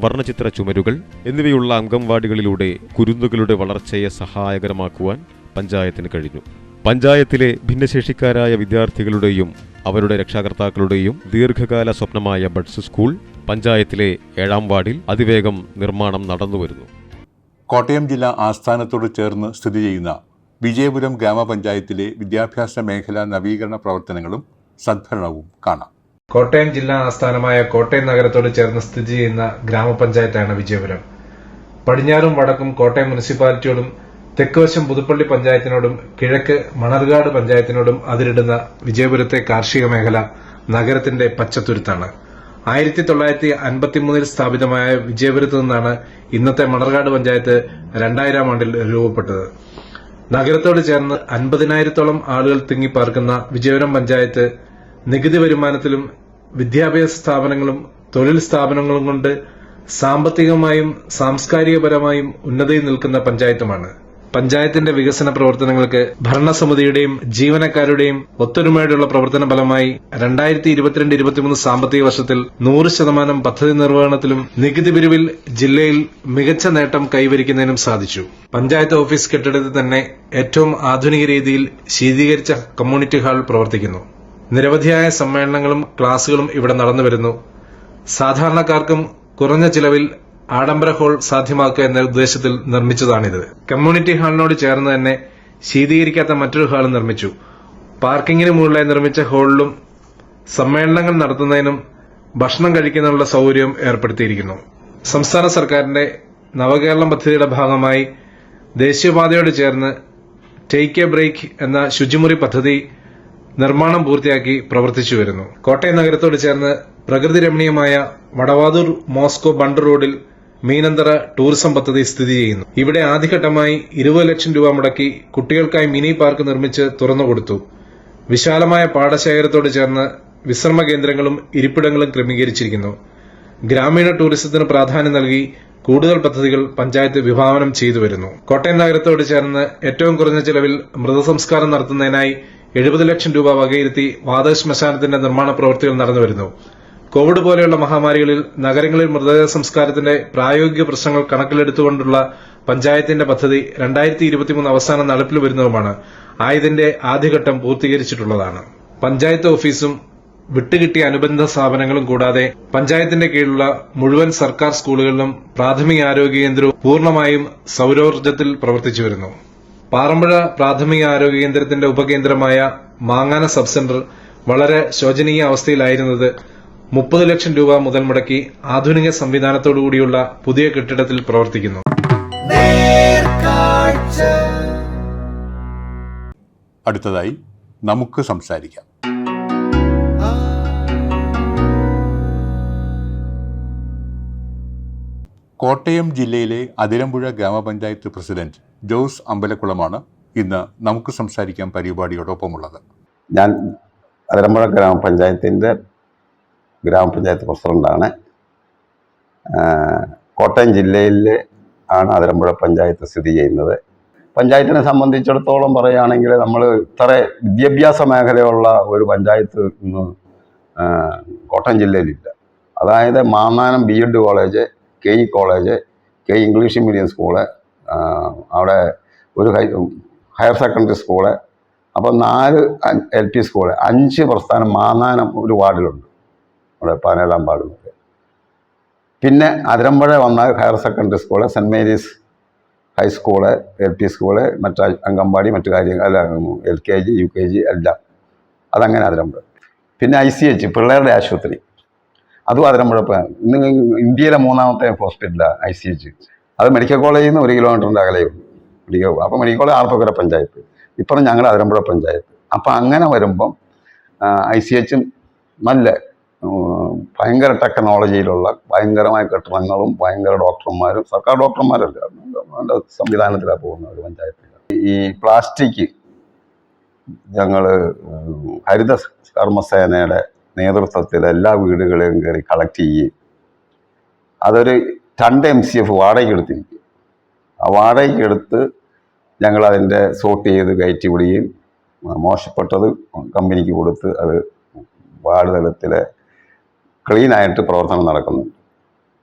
വർണ്ണചിത്ര ചുമരുകൾ എന്നിവയുള്ള അംഗൻവാടികളിലൂടെ കുരുന്നുകളുടെ വളർച്ചയെ സഹായകരമാക്കുവാൻ പഞ്ചായത്തിന് കഴിഞ്ഞു. പഞ്ചായത്തിലെ ഭിന്നശേഷിക്കാരായ വിദ്യാർത്ഥികളുടെയും അവരുടെ രക്ഷാകർത്താക്കളുടെയും ദീർഘകാല സ്വപ്നമായ ബഡ്സ് സ്കൂൾ പഞ്ചായത്തിലെ 7ാം വാർഡിൽ അതിവേഗം നിർമ്മാണം നടന്നുവരുന്നു. കോട്ടയം ജില്ലാ ആസ്ഥാനത്തോട് ചേർന്ന് സ്ഥിതി ചെയ്യുന്ന വിജയപുരം ഗ്രാമപഞ്ചായത്തിലെ വിദ്യാഭ്യാസ മേഖലാ നവീകരണ പ്രവർത്തനങ്ങളും സദ്ഭരണവും കാണാം. കോട്ടയം ജില്ലാ ആസ്ഥാനമായ കോട്ടയം നഗരത്തോട് ചേർന്ന് സ്ഥിതി ചെയ്യുന്ന ഗ്രാമപഞ്ചായത്താണ് വിജയപുരം. പടിഞ്ഞാറും വടക്കും കോട്ടയം മുനിസിപ്പാലിറ്റിയോടും തെക്കുവശം പുതുപ്പള്ളി പഞ്ചായത്തിനോടും കിഴക്ക് മണർകാട് പഞ്ചായത്തിനോടും അതിരിടുന്ന വിജയപുരത്തെ കാർഷിക മേഖല നഗരത്തിന്റെ പച്ചത്തുരുത്താണ്. 1953 സ്ഥാപിതമായ വിജയപുരത്ത് നിന്നാണ് ഇന്നത്തെ മണർകാട് പഞ്ചായത്ത് 2000 ആണ്ടിൽ രൂപപ്പെട്ടത്. നഗരത്തോട് ചേർന്ന് 50,000-ഓളം ആളുകൾ തിങ്ങിപ്പാർക്കുന്ന വിജയപുരം പഞ്ചായത്ത് നികുതി വരുമാനത്തിലും വിദ്യാഭ്യാസ സ്ഥാപനങ്ങളും തൊഴിൽ സ്ഥാപനങ്ങളും കൊണ്ട് സാമ്പത്തികമായും സാംസ്കാരികപരമായും ഉന്നതിയിൽ നിൽക്കുന്ന പഞ്ചായത്തുമാണ്. പഞ്ചായത്തിന്റെ വികസന പ്രവർത്തനങ്ങൾക്ക് ഭരണസമിതിയുടെയും ജീവനക്കാരുടെയും ഒത്തൊരുമയോടെയുള്ള പ്രവർത്തന ഫലമായി 2022-23 സാമ്പത്തിക വർഷത്തിൽ 100% പദ്ധതി നിർവഹണത്തിലും നികുതി പിരിവിൽ ജില്ലയിൽ മികച്ച നേട്ടം കൈവരിക്കുന്നതിനും സാധിച്ചു. പഞ്ചായത്ത് ഓഫീസ് കെട്ടിടത്തിൽ തന്നെ ഏറ്റവും ആധുനിക രീതിയിൽ ശീതീകരിച്ച കമ്മ്യൂണിറ്റി ഹാൾ പ്രവർത്തിക്കുന്നു. നിരവധിയായ സമ്മേളനങ്ങളും ക്ലാസുകളും ഇവിടെ നടന്നുവരുന്നു. സാധാരണക്കാർക്കും കുറഞ്ഞ ചിലവിൽ ആഡംബര ഹാൾ സാധ്യമാക്കുക എന്ന ഉദ്ദേശത്തിൽ നിർമ്മിച്ചതാണിത്. കമ്മ്യൂണിറ്റി ഹാളിനോട് ചേർന്ന് തന്നെ ശീതീകരിക്കാത്ത മറ്റൊരു ഹാൾ നിർമ്മിച്ചു. പാർക്കിങ്ങിന് മുകളിലായി നിർമ്മിച്ച ഹാളിലും സമ്മേളനങ്ങൾ നടത്തുന്നതിനും ഭക്ഷണം കഴിക്കുന്നതിനുള്ള സൗകര്യവും ഏർപ്പെടുത്തിയിരിക്കുന്നു. സംസ്ഥാന സർക്കാരിന്റെ നവകേരളം പദ്ധതിയുടെ ഭാഗമായി ദേശീയപാതയോട് ചേർന്ന് ടേക്ക് എ ബ്രേക്ക് എന്ന ശുചിമുറി പദ്ധതി നിർമ്മാണം പൂർത്തിയാക്കി പ്രവർത്തിച്ചു വരുന്നു. കോട്ടയം നഗരത്തോട് ചേർന്ന് പ്രകൃതി രമണീയമായ വടവാതൂർ മോസ്കോ ബണ്ട് റോഡിൽ മീനന്തറ ടൂറിസം പദ്ധതി സ്ഥിതി ചെയ്യുന്നു. ഇവിടെ ആദ്യഘട്ടമായി 20 ലക്ഷം രൂപ മുടക്കി കുട്ടികൾക്കായി മിനി പാർക്ക് നിർമ്മിച്ച് തുറന്നുകൊടുത്തു. വിശാലമായ പാടശേഖരത്തോട് ചേർന്ന് വിശ്രമ കേന്ദ്രങ്ങളും ഇരിപ്പിടങ്ങളും ക്രമീകരിച്ചിരിക്കുന്നു. ഗ്രാമീണ ടൂറിസത്തിന് പ്രാധാന്യം നൽകി കൂടുതൽ പദ്ധതികൾ പഞ്ചായത്ത് വിഭാവനം ചെയ്തു വരുന്നു. കോട്ടയം നഗരത്തോട് ചേർന്ന് ഏറ്റവും കുറഞ്ഞ ചെലവിൽ മൃതസംസ്കാരം നടത്തുന്നതിനായി 70 ലക്ഷം രൂപ വകയിരുത്തി വാതക ശ്മശാനത്തിന്റെ നിർമ്മാണ പ്രവൃത്തികൾ നടന്നുവരുന്നു. കോവിഡ് പോലെയുള്ള മഹാമാരികളിൽ നഗരങ്ങളിൽ മൃതദേഹ സംസ്കാരത്തിന്റെ പ്രായോഗിക പ്രശ്നങ്ങൾ കണക്കിലെടുത്തുകൊണ്ടുള്ള പഞ്ചായത്തിന്റെ പദ്ധതി 2023 അവസാനം നടപ്പിൽ വരുന്നതുമാണ്. ആയതിന്റെ ആദ്യഘട്ടം പൂർത്തീകരിച്ചിട്ടുള്ളതാണ്. പഞ്ചായത്ത് ഓഫീസും വിട്ടുകിട്ടിയ അനുബന്ധ സ്ഥാപനങ്ങളും കൂടാതെ പഞ്ചായത്തിന്റെ കീഴിലുള്ള മുഴുവൻ സർക്കാർ സ്കൂളുകളിലും പ്രാഥമിക ആരോഗ്യ കേന്ദ്രവും പൂർണ്ണമായും സൌരോർജ്ജത്തിൽ പ്രവർത്തിച്ചു വരുന്നു. പാറമ്പുഴ പ്രാഥമിക ആരോഗ്യ കേന്ദ്രത്തിന്റെ ഉപകേന്ദ്രമായ മാങ്ങാന സബ് സെന്റർ വളരെ ശോചനീയ അവസ്ഥയിലായിരുന്നത് 30 ലക്ഷം രൂപ മുതൽ മുടക്കി ആധുനിക സംവിധാനത്തോടുകൂടിയുള്ള പുതിയ കെട്ടിടത്തിൽ പ്രവർത്തിക്കുന്നു. അടുത്തതായി നമുക്ക് സംസാരിക്കാം. കോട്ടയം ജില്ലയിലെ അതിരമ്പുഴ ഗ്രാമപഞ്ചായത്ത് പ്രസിഡന്റ് ജോസ് അമ്പലക്കുളമാണ് ഇന്ന് നമുക്ക് സംസാരിക്കാൻ പരിപാടിയോടൊപ്പമുള്ളത്. ഞാൻ അതിരമ്പുഴ ഗ്രാമപഞ്ചായത്ത് പ്രസിഡന്റാണ്. കോട്ടയം ജില്ലയിൽ ആണ് അതിരമ്പുഴ പഞ്ചായത്ത് സ്ഥിതി ചെയ്യുന്നത്. പഞ്ചായത്തിനെ സംബന്ധിച്ചിടത്തോളം പറയുകയാണെങ്കിൽ നമ്മൾ ഇത്ര വിദ്യാഭ്യാസ മേഖലയുള്ള ഒരു പഞ്ചായത്ത് ഇന്ന് കോട്ടയം ജില്ലയിലില്ല. അതായത് Mannanam BEd college, KE college, KE English medium school, അവിടെ ഒരു ഹയർ സെക്കൻഡറി സ്കൂള്, അപ്പോൾ 4 LP സ്കൂള്, 5 പ്രസ്ഥാനം മാന്നാനം ഒരു വാർഡിലുണ്ട്, അവിടെ 17-ാം വാർഡിൽ. പിന്നെ അതിരമ്പുഴ വന്നാൽ higher secondary school, saint Mary's high school, LP school, മറ്റ് അംഗൻവാടി, മറ്റു കാര്യങ്ങൾ, അല്ല LKG UKG എല്ലാം അതങ്ങനെ അതിരമ്പുഴ. പിന്നെ ICH പിള്ളേരുടെ ആശുപത്രി, അതും അതിരമ്പുഴ. ഇന്ന് ഇന്ത്യയിലെ 3ാമത്തെ ഹോസ്പിറ്റലാണ് ICH. അത് മെഡിക്കൽ കോളേജിൽ നിന്ന് 1 കിലോമീറ്ററിൻ്റെ അകലെയുള്ളൂ. അപ്പോൾ മെഡിക്കൽ കോളേജ് ആർപ്പക്കര പഞ്ചായത്ത്, ഇപ്പം ഞങ്ങൾ അതിരമ്പുഴ പഞ്ചായത്ത്. അപ്പം അങ്ങനെ വരുമ്പം ICH നല്ല ഭയങ്കര ടെക്നോളജിയിലുള്ള ഭയങ്കരമായ കെട്ടിടങ്ങളും ഭയങ്കര ഡോക്ടർമാരും, സർക്കാർ ഡോക്ടർമാരല്ല, നല്ല സംവിധാനത്തിലാണ് പോകുന്ന ഒരു പഞ്ചായത്ത്. ഈ പ്ലാസ്റ്റിക് ഞങ്ങൾ ഹരിത കർമ്മസേനയുടെ നേതൃത്വത്തിൽ എല്ലാ വീടുകളെയും കയറി കളക്ട് ചെയ്യുകയും അതൊരു 2 MCF വാടകയ്ക്ക് എടുത്തിരിക്കും. ആ വാടകയ്ക്ക് എടുത്ത് ഞങ്ങളതിൻ്റെ സോർട്ട് ചെയ്ത് കയറ്റി വിടുകയും മോശപ്പെട്ടത് കമ്പനിക്ക് കൊടുത്ത് അത് വാർഡ് തലത്തിൽ ക്ലീനായിട്ട് പ്രവർത്തനം നടക്കുന്നുണ്ട്.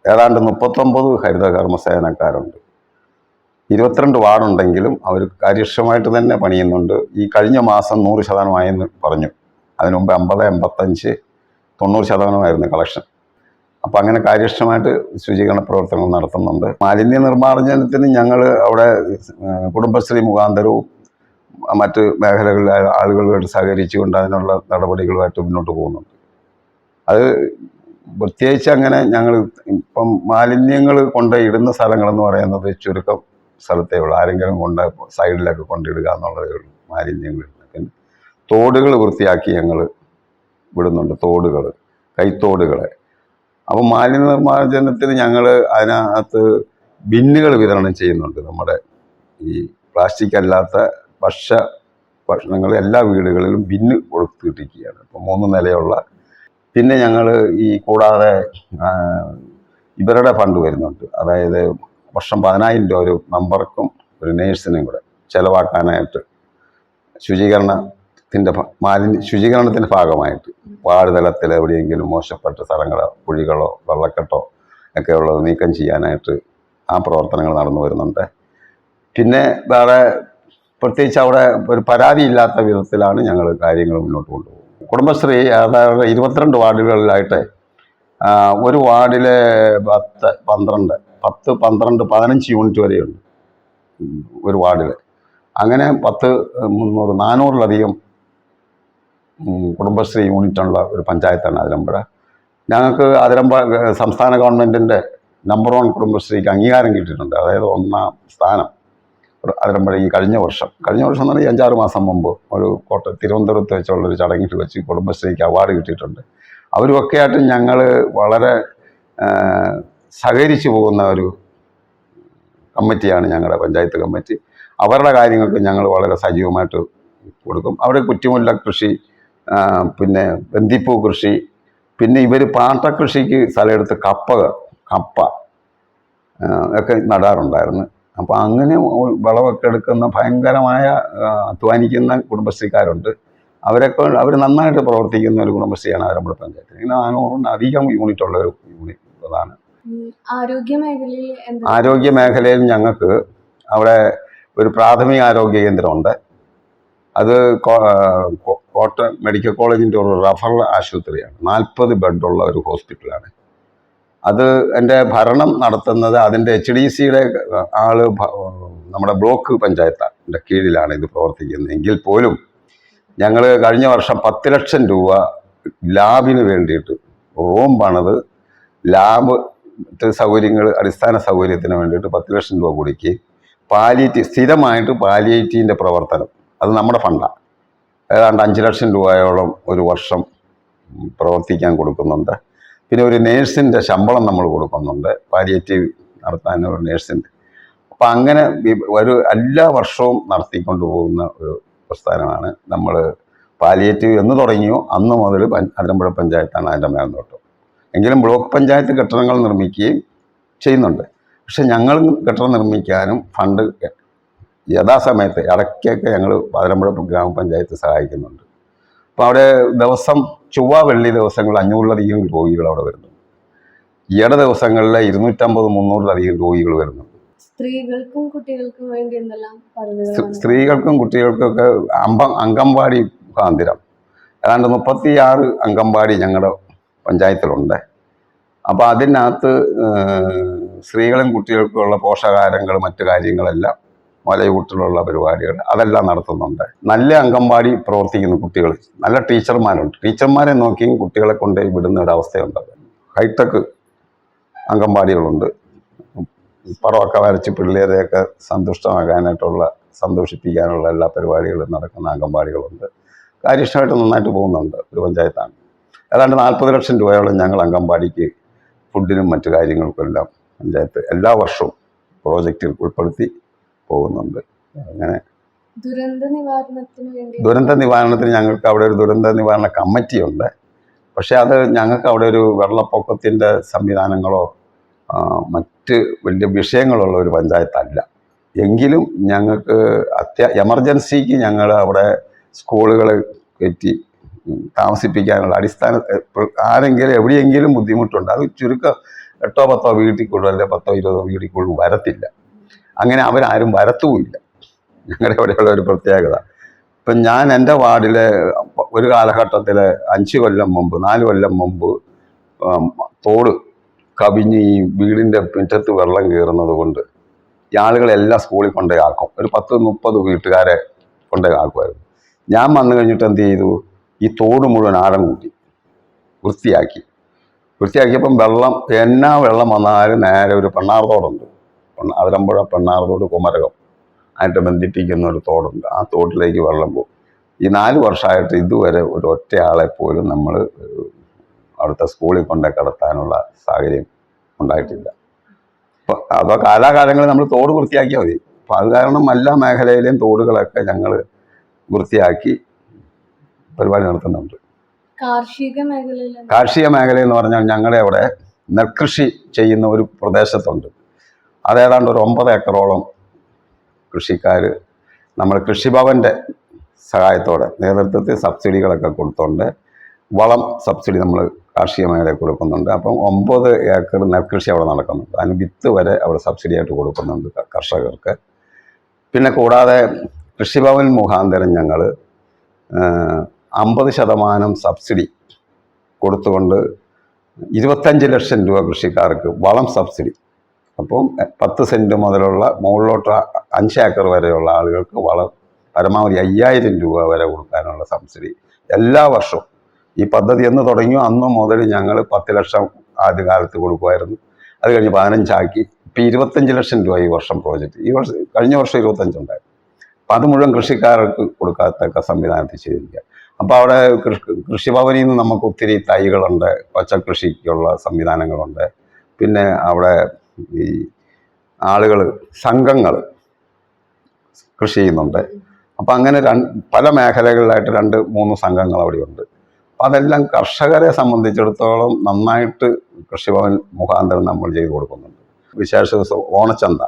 ഏതാണ്ട് 39 ഹരിത കർമ്മസേനക്കാരുണ്ട്. 22 വാർഡുണ്ടെങ്കിലും അവർ കാര്യക്ഷമമായിട്ട് തന്നെ പണിയുന്നുണ്ട്. ഈ കഴിഞ്ഞ മാസം 100% പറഞ്ഞു. അതിനു മുമ്പ് 50, 85, 90% കളക്ഷൻ. അപ്പം അങ്ങനെ കാര്യക്ഷമമായിട്ട് ശുചീകരണ പ്രവർത്തനങ്ങൾ നടത്തുന്നുണ്ട്. മാലിന്യ നിർമ്മാർജ്ജനത്തിന് ഞങ്ങൾ അവിടെ കുടുംബശ്രീ മുഖാന്തരവും മറ്റ് മേഖലകളിലെ ആളുകളുമായിട്ട് സഹകരിച്ചുകൊണ്ട് അതിനുള്ള നടപടികളുമായിട്ട് മുന്നോട്ട് പോകുന്നുണ്ട്. അത് പ്രത്യേകിച്ച് അങ്ങനെ ഞങ്ങൾ ഇപ്പം മാലിന്യങ്ങൾ കൊണ്ട് ഇടുന്ന സ്ഥലങ്ങളെന്ന് പറയുന്നത് ചുരുക്കം സ്ഥലത്തേ ഉള്ളൂ. ആരെങ്കിലും കൊണ്ട് സൈഡിലൊക്കെ കൊണ്ടിടുക എന്നുള്ളതേ ഉള്ളൂ മാലിന്യങ്ങൾ. പിന്നെ തോടുകൾ വൃത്തിയാക്കി ഞങ്ങൾ വിടുന്നുണ്ട്, തോടുകൾ, കൈത്തോടുകളെ. അപ്പം മാലിന്യ നിർമ്മാർജ്ജനത്തിന് ഞങ്ങൾ അതിനകത്ത് ബിന്നുകൾ വിതരണം ചെയ്യുന്നുണ്ട്. നമ്മുടെ ഈ പ്ലാസ്റ്റിക് അല്ലാത്ത ഭക്ഷണങ്ങൾ എല്ലാ വീടുകളിലും ബിന്ന് കൊടുത്തിട്ടിരിക്കുകയാണ്. ഇപ്പം 3 നിലയുള്ള. പിന്നെ ഞങ്ങൾ ഈ കൂടാതെ ഇവരുടെ ഫണ്ട് വരുന്നുണ്ട്. അതായത് വർഷം 10,000 രൂപ ഒരു മെമ്പർക്കും ഒരു നേഴ്സിനെയും കൂടെ ചിലവാക്കാനായിട്ട് ശുചീകരണത്തിൻ്റെ ഭാഗമായിട്ട് വാർഡ് തലത്തിൽ എവിടെയെങ്കിലും മോശപ്പെട്ട സ്ഥലങ്ങളോ കുഴികളോ വെള്ളക്കെട്ടോ ഒക്കെ ഉള്ളത് നീക്കം ചെയ്യാനായിട്ട് ആ പ്രവർത്തനങ്ങൾ നടന്നു വരുന്നുണ്ട്. പിന്നെ വേറെ പ്രത്യേകിച്ച് അവിടെ ഒരു പരാതിയില്ലാത്ത വിധത്തിലാണ് ഞങ്ങൾ കാര്യങ്ങൾ മുന്നോട്ട് കൊണ്ടുപോകുന്നത്. കുടുംബശ്രീ അതായത് 22 വാർഡുകളിലായിട്ട് ഒരു വാർഡിൽ 10, 12, 15 യൂണിറ്റ് വരെയുണ്ട് ഒരു വാർഡിൽ. അങ്ങനെ 400-ലധികം കുടുംബശ്രീ യൂണിറ്റുള്ള ഒരു പഞ്ചായത്താണ് അതിരമ്പുഴ. ഞങ്ങൾക്ക് അതിരമ്പുഴ സംസ്ഥാന ഗവൺമെൻറ്റിൻ്റെ നമ്പർ 1 കുടുംബശ്രീക്ക് അംഗീകാരം കിട്ടിയിട്ടുണ്ട്. അതായത് 1ാം സ്ഥാനം അതിരമ്പുഴ ഈ കഴിഞ്ഞ വർഷം എന്ന് പറഞ്ഞാൽ 5-6 മാസം മുമ്പ് ഒരു തിരുവനന്തപുരത്ത് വെച്ചുള്ളൊരു ചടങ്ങിൽ വെച്ച് കുടുംബശ്രീക്ക് അവാർഡ് കിട്ടിയിട്ടുണ്ട്. അവരുമൊക്കെ ആയിട്ട് ഞങ്ങൾ വളരെ സഹകരിച്ചു പോകുന്ന ഒരു കമ്മിറ്റിയാണ് ഞങ്ങളുടെ പഞ്ചായത്ത് കമ്മിറ്റി. അവരുടെ കാര്യങ്ങൾക്ക് ഞങ്ങൾ വളരെ സജീവമായിട്ട് കൊടുക്കും. അവിടെ കുറ്റിമുല്ല കൃഷി, പിന്നെ ബന്ദിപ്പൂ കൃഷി, പിന്നെ ഇവർ പാട്ടകൃഷിക്ക് സ്ഥലമെടുത്ത് കപ്പ ഒക്കെ നടാറുണ്ടായിരുന്നു. അപ്പോൾ അങ്ങനെ വിളവൊക്കെ എടുക്കുന്ന ഭയങ്കരമായ അധ്വാനിക്കുന്ന കുടുംബശ്രീക്കാരുണ്ട്. അവർ നന്നായിട്ട് പ്രവർത്തിക്കുന്ന ഒരു കുടുംബശ്രീയാണ് അതിരമ്പുഴ പഞ്ചായത്ത്. ഇങ്ങനെ 400-അധികം യൂണിറ്റുള്ള ഒരു യൂണിറ്റ്. ആരോഗ്യ മേഖലയിൽ ഞങ്ങൾക്ക് അവിടെ ഒരു പ്രാഥമിക ആരോഗ്യ കേന്ദ്രമുണ്ട്. അത് കോട്ടയം മെഡിക്കൽ കോളേജിൻ്റെ ഒരു റഫറൽ ആശുപത്രിയാണ്. 40 ബെഡുള്ള ഒരു ഹോസ്പിറ്റലാണ്. അത് എൻ്റെ ഭരണം നടത്തുന്നത് അതിൻ്റെ HDCയുടെ ആള് നമ്മുടെ ബ്ലോക്ക് പഞ്ചായത്തിൻ്റെ കീഴിലാണ് ഇത് പ്രവർത്തിക്കുന്നത്. എങ്കിൽ പോലും ഞങ്ങൾ കഴിഞ്ഞ വർഷം 10 ലക്ഷം രൂപ ലാബിന് വേണ്ടിയിട്ട് റൂം പണിത് ലാബ് സൗകര്യങ്ങൾ അടിസ്ഥാന സൗകര്യത്തിന് വേണ്ടിയിട്ട് 10 ലക്ഷം രൂപ കൊടുക്കി. സ്ഥിരമായിട്ട് പാലിയേറ്റീവിൻ്റെ പ്രവർത്തനം അത് നമ്മുടെ ഫണ്ടാണ്. ഏതാണ്ട് 5 ലക്ഷം രൂപയോളം ഒരു വർഷം പ്രവർത്തിക്കാൻ കൊടുക്കുന്നുണ്ട്. പിന്നെ ഒരു നേഴ്സിൻ്റെ ശമ്പളം നമ്മൾ കൊടുക്കുന്നുണ്ട്, പാലിയേറ്റീവ് നടത്താൻ ഒരു നേഴ്സിൻ്റെ. അപ്പം അങ്ങനെ എല്ലാ വർഷവും നടത്തിക്കൊണ്ടു പോകുന്ന ഒരു പ്രസ്ഥാനമാണ് നമ്മൾ. പാലിയേറ്റീവ് എന്ന് തുടങ്ങിയോ അന്ന് മുതൽ അതിരമ്പുഴ പഞ്ചായത്താണ് അതിൻ്റെ മേൽനോട്ടം. എങ്കിലും ബ്ലോക്ക് പഞ്ചായത്ത് കെട്ടിടങ്ങൾ നിർമ്മിക്കുകയും ചെയ്യുന്നുണ്ട്. പക്ഷെ ഞങ്ങൾ കെട്ടിടം നിർമ്മിക്കാനും ഫണ്ട് യഥാസമയത്ത് ഇടയ്ക്കൊക്കെ ഞങ്ങൾ അതിരമ്പുഴ ഗ്രാമപഞ്ചായത്ത് സഹായിക്കുന്നുണ്ട്. അപ്പോൾ അവിടെ ദിവസം ചൊവ്വ വെള്ളി ദിവസങ്ങളിൽ 500-ലധികം രോഗികൾ അവിടെ വരുന്നുണ്ട്. ഈയിടെ ദിവസങ്ങളിൽ 250-300-ലധികം രോഗികൾ വരുന്നുണ്ട്. സ്ത്രീകൾക്കും കുട്ടികൾക്കും വേണ്ടി എന്തെല്ലാം സ്ത്രീകൾക്കും കുട്ടികൾക്കൊക്കെ അംഗൻവാടി മുഖാന്തരം ഏതാണ്ട് 36 അംഗൻവാടി ഞങ്ങളുടെ പഞ്ചായത്തിലുണ്ട്. അപ്പോൾ അതിനകത്ത് സ്ത്രീകളും കുട്ടികൾക്കുള്ള പോഷകാഹാരങ്ങൾ മറ്റു കാര്യങ്ങളെല്ലാം മലയൂട്ടിലുള്ള പരിപാടികൾ അതെല്ലാം നടത്തുന്നുണ്ട്. നല്ല അംഗൻവാടി പ്രവർത്തിക്കുന്ന കുട്ടികൾ, നല്ല ടീച്ചർമാരുണ്ട്. ടീച്ചർമാരെ നോക്കിയും കുട്ടികളെ കൊണ്ട് വിടുന്ന ഒരവസ്ഥയുണ്ട്. ഹൈടെക് അംഗൻവാടികളുണ്ട്. പടമൊക്കെ വരച്ച് പിള്ളേരെയൊക്കെ സന്തോഷിപ്പിക്കാനുള്ള എല്ലാ പരിപാടികളും നടക്കുന്ന അംഗൻവാടികളുണ്ട്. കാര്യക്ഷമമായിട്ട് നന്നായിട്ട് പോകുന്നുണ്ട് ഒരു പഞ്ചായത്താണ്. ഏതാണ്ട് 40 ലക്ഷം രൂപയോളം ഞങ്ങൾ അംഗൻവാടിക്ക് ഫുഡിനും മറ്റു കാര്യങ്ങൾക്കെല്ലാം പഞ്ചായത്ത് എല്ലാ വർഷവും പ്രോജക്റ്റിൽ ഉൾപ്പെടുത്തി പോകുന്നുണ്ട്. അങ്ങനെ ദുരന്ത നിവാരണത്തിന് ഞങ്ങൾക്ക് അവിടെ ഒരു ദുരന്ത നിവാരണ കമ്മിറ്റിയുണ്ട്. പക്ഷേ അത് ഞങ്ങൾക്ക് അവിടെ ഒരു വെള്ളപ്പൊക്കത്തിൻ്റെ സംവിധാനങ്ങളോ മറ്റ് വലിയ വിഷയങ്ങളുള്ള ഒരു പഞ്ചായത്തല്ല. എങ്കിലും ഞങ്ങൾക്ക് എമർജൻസിക്ക് ഞങ്ങൾ അവിടെ സ്കൂളുകൾ കയറ്റി താമസിപ്പിക്കാനുള്ള അടിസ്ഥാന ആരെങ്കിലും എവിടെയെങ്കിലും ബുദ്ധിമുട്ടുണ്ട്. അത് ചുരുക്കം 8-10 വീട്ടിൽ കൂടുതൽ, അല്ലെങ്കിൽ 10-20 വീട്ടിൽ കൂടുതൽ വരത്തില്ല. അങ്ങനെ അവരാരും വരത്തുമില്ല. ഞങ്ങളുടെ അവിടെയുള്ള ഒരു പ്രത്യേകത. ഇപ്പം ഞാൻ എൻ്റെ വാർഡിൽ ഒരു കാലഘട്ടത്തിൽ 5 കൊല്ലം മുമ്പ് 4 കൊല്ലം മുമ്പ് തോട് കവിഞ്ഞ് ഈ വീടിൻ്റെ മുറ്റത്ത് വെള്ളം കയറുന്നത് കൊണ്ട് ഈ ആളുകളെല്ലാം സ്കൂളിൽ കൊണ്ടേ ആക്കും. ഒരു 10-30 വീട്ടുകാരെ കൊണ്ടേ ആക്കുമായിരുന്നു. ഞാൻ വന്നു കഴിഞ്ഞിട്ട് എന്ത് ചെയ്തു, ഈ തോട് മുഴുവൻ ആഴം കൂട്ടി വൃത്തിയാക്കിയപ്പം വെള്ളം വന്നാലും നേരെ ഒരു പെണ്ണാർതോടുണ്ട്. അതിരമ്പുഴ പെണ്ണാർതോട് കുമരകം ആയിട്ട് ബന്ധിപ്പിക്കുന്ന ഒരു തോടുണ്ട്. ആ തോട്ടിലേക്ക് വെള്ളം പോകും. ഈ 4 വർഷമായിട്ട് ഇതുവരെ ഒരു ഒറ്റയാളെ പോലും നമ്മൾ അവിടുത്തെ സ്കൂളിൽ കൊണ്ടേ കിടത്താനുള്ള സാഹചര്യം ഉണ്ടായിട്ടില്ല. അപ്പോൾ അതോ കാലാകാലങ്ങളിൽ നമ്മൾ തോട് വൃത്തിയാക്കിയാൽ മതി. അപ്പോൾ അത് കാരണം എല്ലാ മേഖലയിലെയും തോടുകളൊക്കെ ഞങ്ങൾ വൃത്തിയാക്കി പരിപാടി നടത്തുന്നുണ്ട്. കാർഷിക മേഖല എന്ന് പറഞ്ഞാൽ ഞങ്ങളുടെ അവിടെ നെൽകൃഷി ചെയ്യുന്ന ഒരു പ്രദേശത്തുണ്ട്. അതേതാണ്ട് ഒരു 9 ഏക്കറോളം കൃഷിക്കാർ നമ്മൾ കൃഷിഭവൻ്റെ സഹായത്തോടെ നേതൃത്വത്തിൽ സബ്സിഡികളൊക്കെ കൊടുത്തുകൊണ്ട് വളം സബ്സിഡി നമ്മൾ കാർഷിക മേഖലയിൽ കൊടുക്കുന്നുണ്ട്. അപ്പം 9 ഏക്കർ നെൽകൃഷി അവിടെ നടക്കുന്നുണ്ട്. അതിന് വിത്ത് വരെ അവിടെ സബ്സിഡി ആയിട്ട് കൊടുക്കുന്നുണ്ട് കർഷകർക്ക്. പിന്നെ കൂടാതെ കൃഷിഭവൻ മുഖാന്തരം ഞങ്ങൾ 50% സബ്സിഡി കൊടുത്തുകൊണ്ട് 25 ലക്ഷം രൂപ കൃഷിക്കാർക്ക് വളം സബ്സിഡി. അപ്പം 10 സെൻറ്റ് മുതലുള്ള മുകളിലോട്ട് 5 ഏക്കർ വരെയുള്ള ആളുകൾക്ക് വളം പരമാവധി 5000 രൂപ വരെ കൊടുക്കാനുള്ള സബ്സിഡി എല്ലാ വർഷവും. ഈ പദ്ധതി എന്ന് തുടങ്ങിയോ അന്ന് മുതൽ ഞങ്ങൾ 10 ലക്ഷം ആദ്യകാലത്ത് കൊടുക്കുമായിരുന്നു. അത് കഴിഞ്ഞ് 15 ആക്കി. ഇപ്പം 25 ലക്ഷം രൂപ ഈ വർഷം പ്രോജക്റ്റ്. ഈ വർഷം കഴിഞ്ഞ വർഷം 25 ഉണ്ടായിരുന്നു. അപ്പം അത് മുഴുവൻ കൃഷിക്കാർക്ക് കൊടുക്കാത്തക്ക സംവിധാനത്തിൽ ചെയ്തിരിക്കുക. അപ്പോൾ അവിടെ കൃഷിഭവനിൽ നിന്ന് നമുക്ക് ഒത്തിരി തൈകളുണ്ട്, പച്ചക്കൃഷിക്കുള്ള സംവിധാനങ്ങളുണ്ട്. പിന്നെ അവിടെ ഈ ആളുകൾ സംഘങ്ങൾ കൃഷി ചെയ്യുന്നുണ്ട്. അപ്പം അങ്ങനെ പല മേഖലകളിലായിട്ട് 2-3 സംഘങ്ങൾ അവിടെയുണ്ട്. അപ്പം അതെല്ലാം കർഷകരെ സംബന്ധിച്ചിടത്തോളം നന്നായിട്ട് കൃഷിഭവൻ മുഖാന്തരം നമ്മൾ ചെയ്തു കൊടുക്കുന്നുണ്ട്. വിശേഷ ദിവസം ഓണച്ചന്ത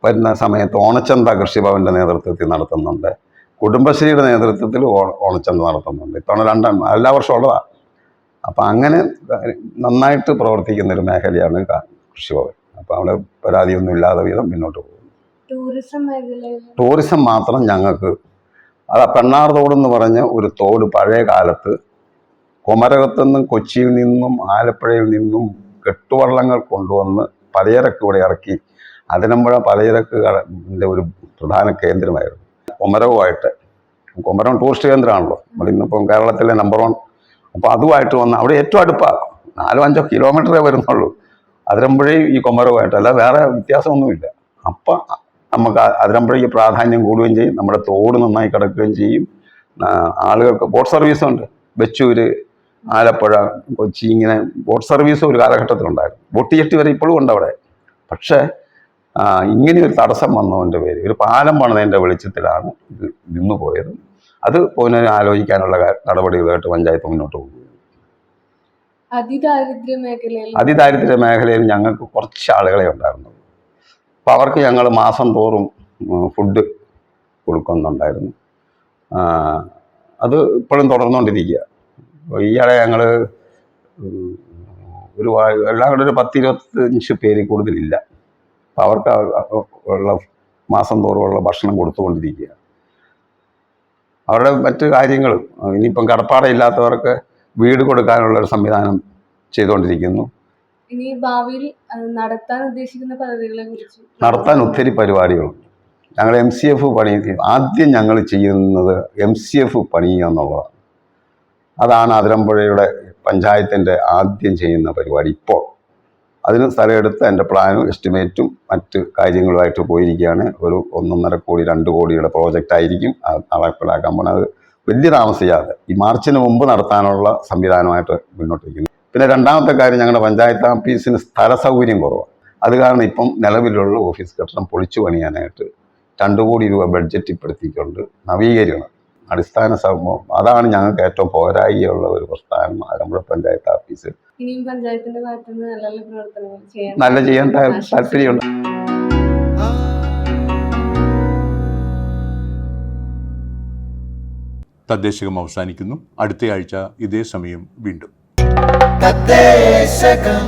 വരുന്ന സമയത്ത് ഓണച്ചന്ത കൃഷിഭവൻ്റെ നേതൃത്വത്തിൽ നടത്തുന്നുണ്ട്. കുടുംബശ്രീയുടെ നേതൃത്വത്തിൽ ഓണച്ചന്ത നടത്തുന്നുണ്ട്. ഇത്തവണ 2 എല്ലാ വർഷവും ഉള്ളതാണ്. അപ്പം അങ്ങനെ നന്നായിട്ട് പ്രവർത്തിക്കുന്നൊരു മേഖലയാണ് കൃഷിഭവൻ. അപ്പം അവിടെ പരാതിയൊന്നും ഇല്ലാതെ വിധം മുന്നോട്ട് പോകും. ടൂറിസം മാത്രം ഞങ്ങൾക്ക് അത് പെണ്ണാർ തോടെന്ന് പറഞ്ഞ ഒരു തോട് പഴയ കാലത്ത് കുമരകത്തു നിന്നും കൊച്ചിയിൽ നിന്നും ആലപ്പുഴയിൽ നിന്നും കെട്ടുവള്ളങ്ങൾ കൊണ്ടുവന്ന് പലചരക്ക് ഇവിടെ ഇറക്കി അതിരമ്പുഴ പലചരക്കിൻ്റെ ഒരു പ്രധാന കേന്ദ്രമായിരുന്നു. കുമരകം ടൂറിസ്റ്റ് കേന്ദ്രമാണല്ലോ, നമ്മളിന്നിപ്പം കേരളത്തിലെ നമ്പർ 1. അപ്പോൾ അതുമായിട്ട് വന്ന് അവിടെ ഏറ്റവും അടുപ്പാണ്, 4-5 കിലോമീറ്ററേ വരുന്നുള്ളൂ അതിരമ്പുഴയും ഈ കുമരകമായിട്ട്, അല്ല വേറെ വ്യത്യാസമൊന്നുമില്ല. അപ്പം നമുക്ക് അതിരമ്പുഴയ്ക്ക് പ്രാധാന്യം കൂടുകയും ചെയ്യും, നമ്മുടെ തോട് നന്നായി കിടക്കുകയും ചെയ്യും. ആളുകൾക്ക് ബോട്ട് സർവീസുണ്ട്. വെച്ചൂര്, ആലപ്പുഴ, കൊച്ചി, ഇങ്ങനെ ബോട്ട് സർവീസ് ഒരു കാലഘട്ടത്തിലുണ്ടായിരുന്നു. ബോട്ടിയെട്ടി വരെ ഇപ്പോഴും ഉണ്ട് അവിടെ. പക്ഷേ ഇങ്ങനെയൊരു തടസ്സം വന്നതിൻ്റെ പേര് ഒരു പാലം പണിതതിൻ്റെ വെളിച്ചത്തിലാണ് ഇത് നിന്നു പോയത്. അത് പുനഃ ആലോചിക്കാനുള്ള നടപടികളായിട്ട് പഞ്ചായത്ത് മുന്നോട്ട് പോകും. അതിദാരിദ്ര്യ മേഖലയിൽ ഞങ്ങൾക്ക് കുറച്ച് ആളുകളെ ഉണ്ടായിരുന്നുള്ളൂ. അപ്പോൾ അവർക്ക് ഞങ്ങൾ മാസം തോറും ഫുഡ് കൊടുക്കുന്നുണ്ടായിരുന്നു. അത് ഇപ്പോഴും തുടർന്നുകൊണ്ടിരിക്കുക. ഈയിടെ ഞങ്ങൾ എല്ലാം കൂടെ ഒരു 10-25 പേര് കൂടുതലില്ല. അപ്പോൾ അവർക്ക് ഉള്ള മാസം തോറുമുള്ള ഭക്ഷണം കൊടുത്തുകൊണ്ടിരിക്കുക. അവരുടെ മറ്റ് കാര്യങ്ങൾ ഇനിയിപ്പം കടപ്പാടയില്ലാത്തവർക്ക് വീട് കൊടുക്കാനുള്ളൊരു സംവിധാനം ചെയ്തുകൊണ്ടിരിക്കുന്നു. ഇനി ഭാവിയിൽ നടത്താൻ ഉദ്ദേശിക്കുന്ന പദ്ധതികളെ കുറിച്ച് നടത്താൻ ഒത്തിരി പരിപാടികളുണ്ട്. ഞങ്ങൾ MCF പണി ആദ്യം ഞങ്ങൾ ചെയ്യുന്നത് MCF പണിയുക എന്നുള്ളതാണ്. അതാണ് അതിരമ്പുഴയുടെ പഞ്ചായത്തിൻ്റെ ആദ്യം ചെയ്യുന്ന പരിപാടി. ഇപ്പോൾ അതിന് സ്ഥലമെടുത്ത് എൻ്റെ പ്ലാനും എസ്റ്റിമേറ്റും മറ്റ് കാര്യങ്ങളുമായിട്ട് പോയിരിക്കുകയാണ്. ഒരു 1.5 കോടി 2 കോടിയുടെ പ്രോജക്റ്റ് ആയിരിക്കും നടപ്പിലാക്കാൻ പോണത്. വലിയ താമസിയാതെ ഈ മാർച്ചിന് മുമ്പ് നടത്താനുള്ള സംവിധാനമായിട്ട് മുന്നോട്ടിരിക്കുന്നു. പിന്നെ രണ്ടാമത്തെ കാര്യം, ഞങ്ങളുടെ പഞ്ചായത്ത് ഓഫീസിന് സ്ഥല സൗകര്യം കുറവാണ്. അത് കാരണം ഇപ്പം നിലവിലുള്ള ഓഫീസ് കെട്ടിടം പൊളിച്ചു പണിയാനായിട്ട് 2 കോടി രൂപ ബഡ്ജറ്റ് പെടുത്തിക്കൊണ്ട് നവീകരിക്കണം. അടിസ്ഥാന സംഭവം അതാണ് ഞങ്ങൾക്ക് ഏറ്റവും പോരായിയുള്ള ഒരു പ്രസ്ഥാനം നമ്മുടെ പഞ്ചായത്ത് ഓഫീസ്. ഇനിയും പഞ്ചായത്തിന്റെ ഭാഗത്തുനിന്ന് നല്ല പ്രവർത്തനങ്ങൾ നല്ല ചെയ്യാൻ താല്പര്യമുണ്ട്. തദ്ദേശകം അവസാനിക്കുന്നു. അടുത്തയാഴ്ച ഇതേ സമയം വീണ്ടും. തദ്ദേശകം.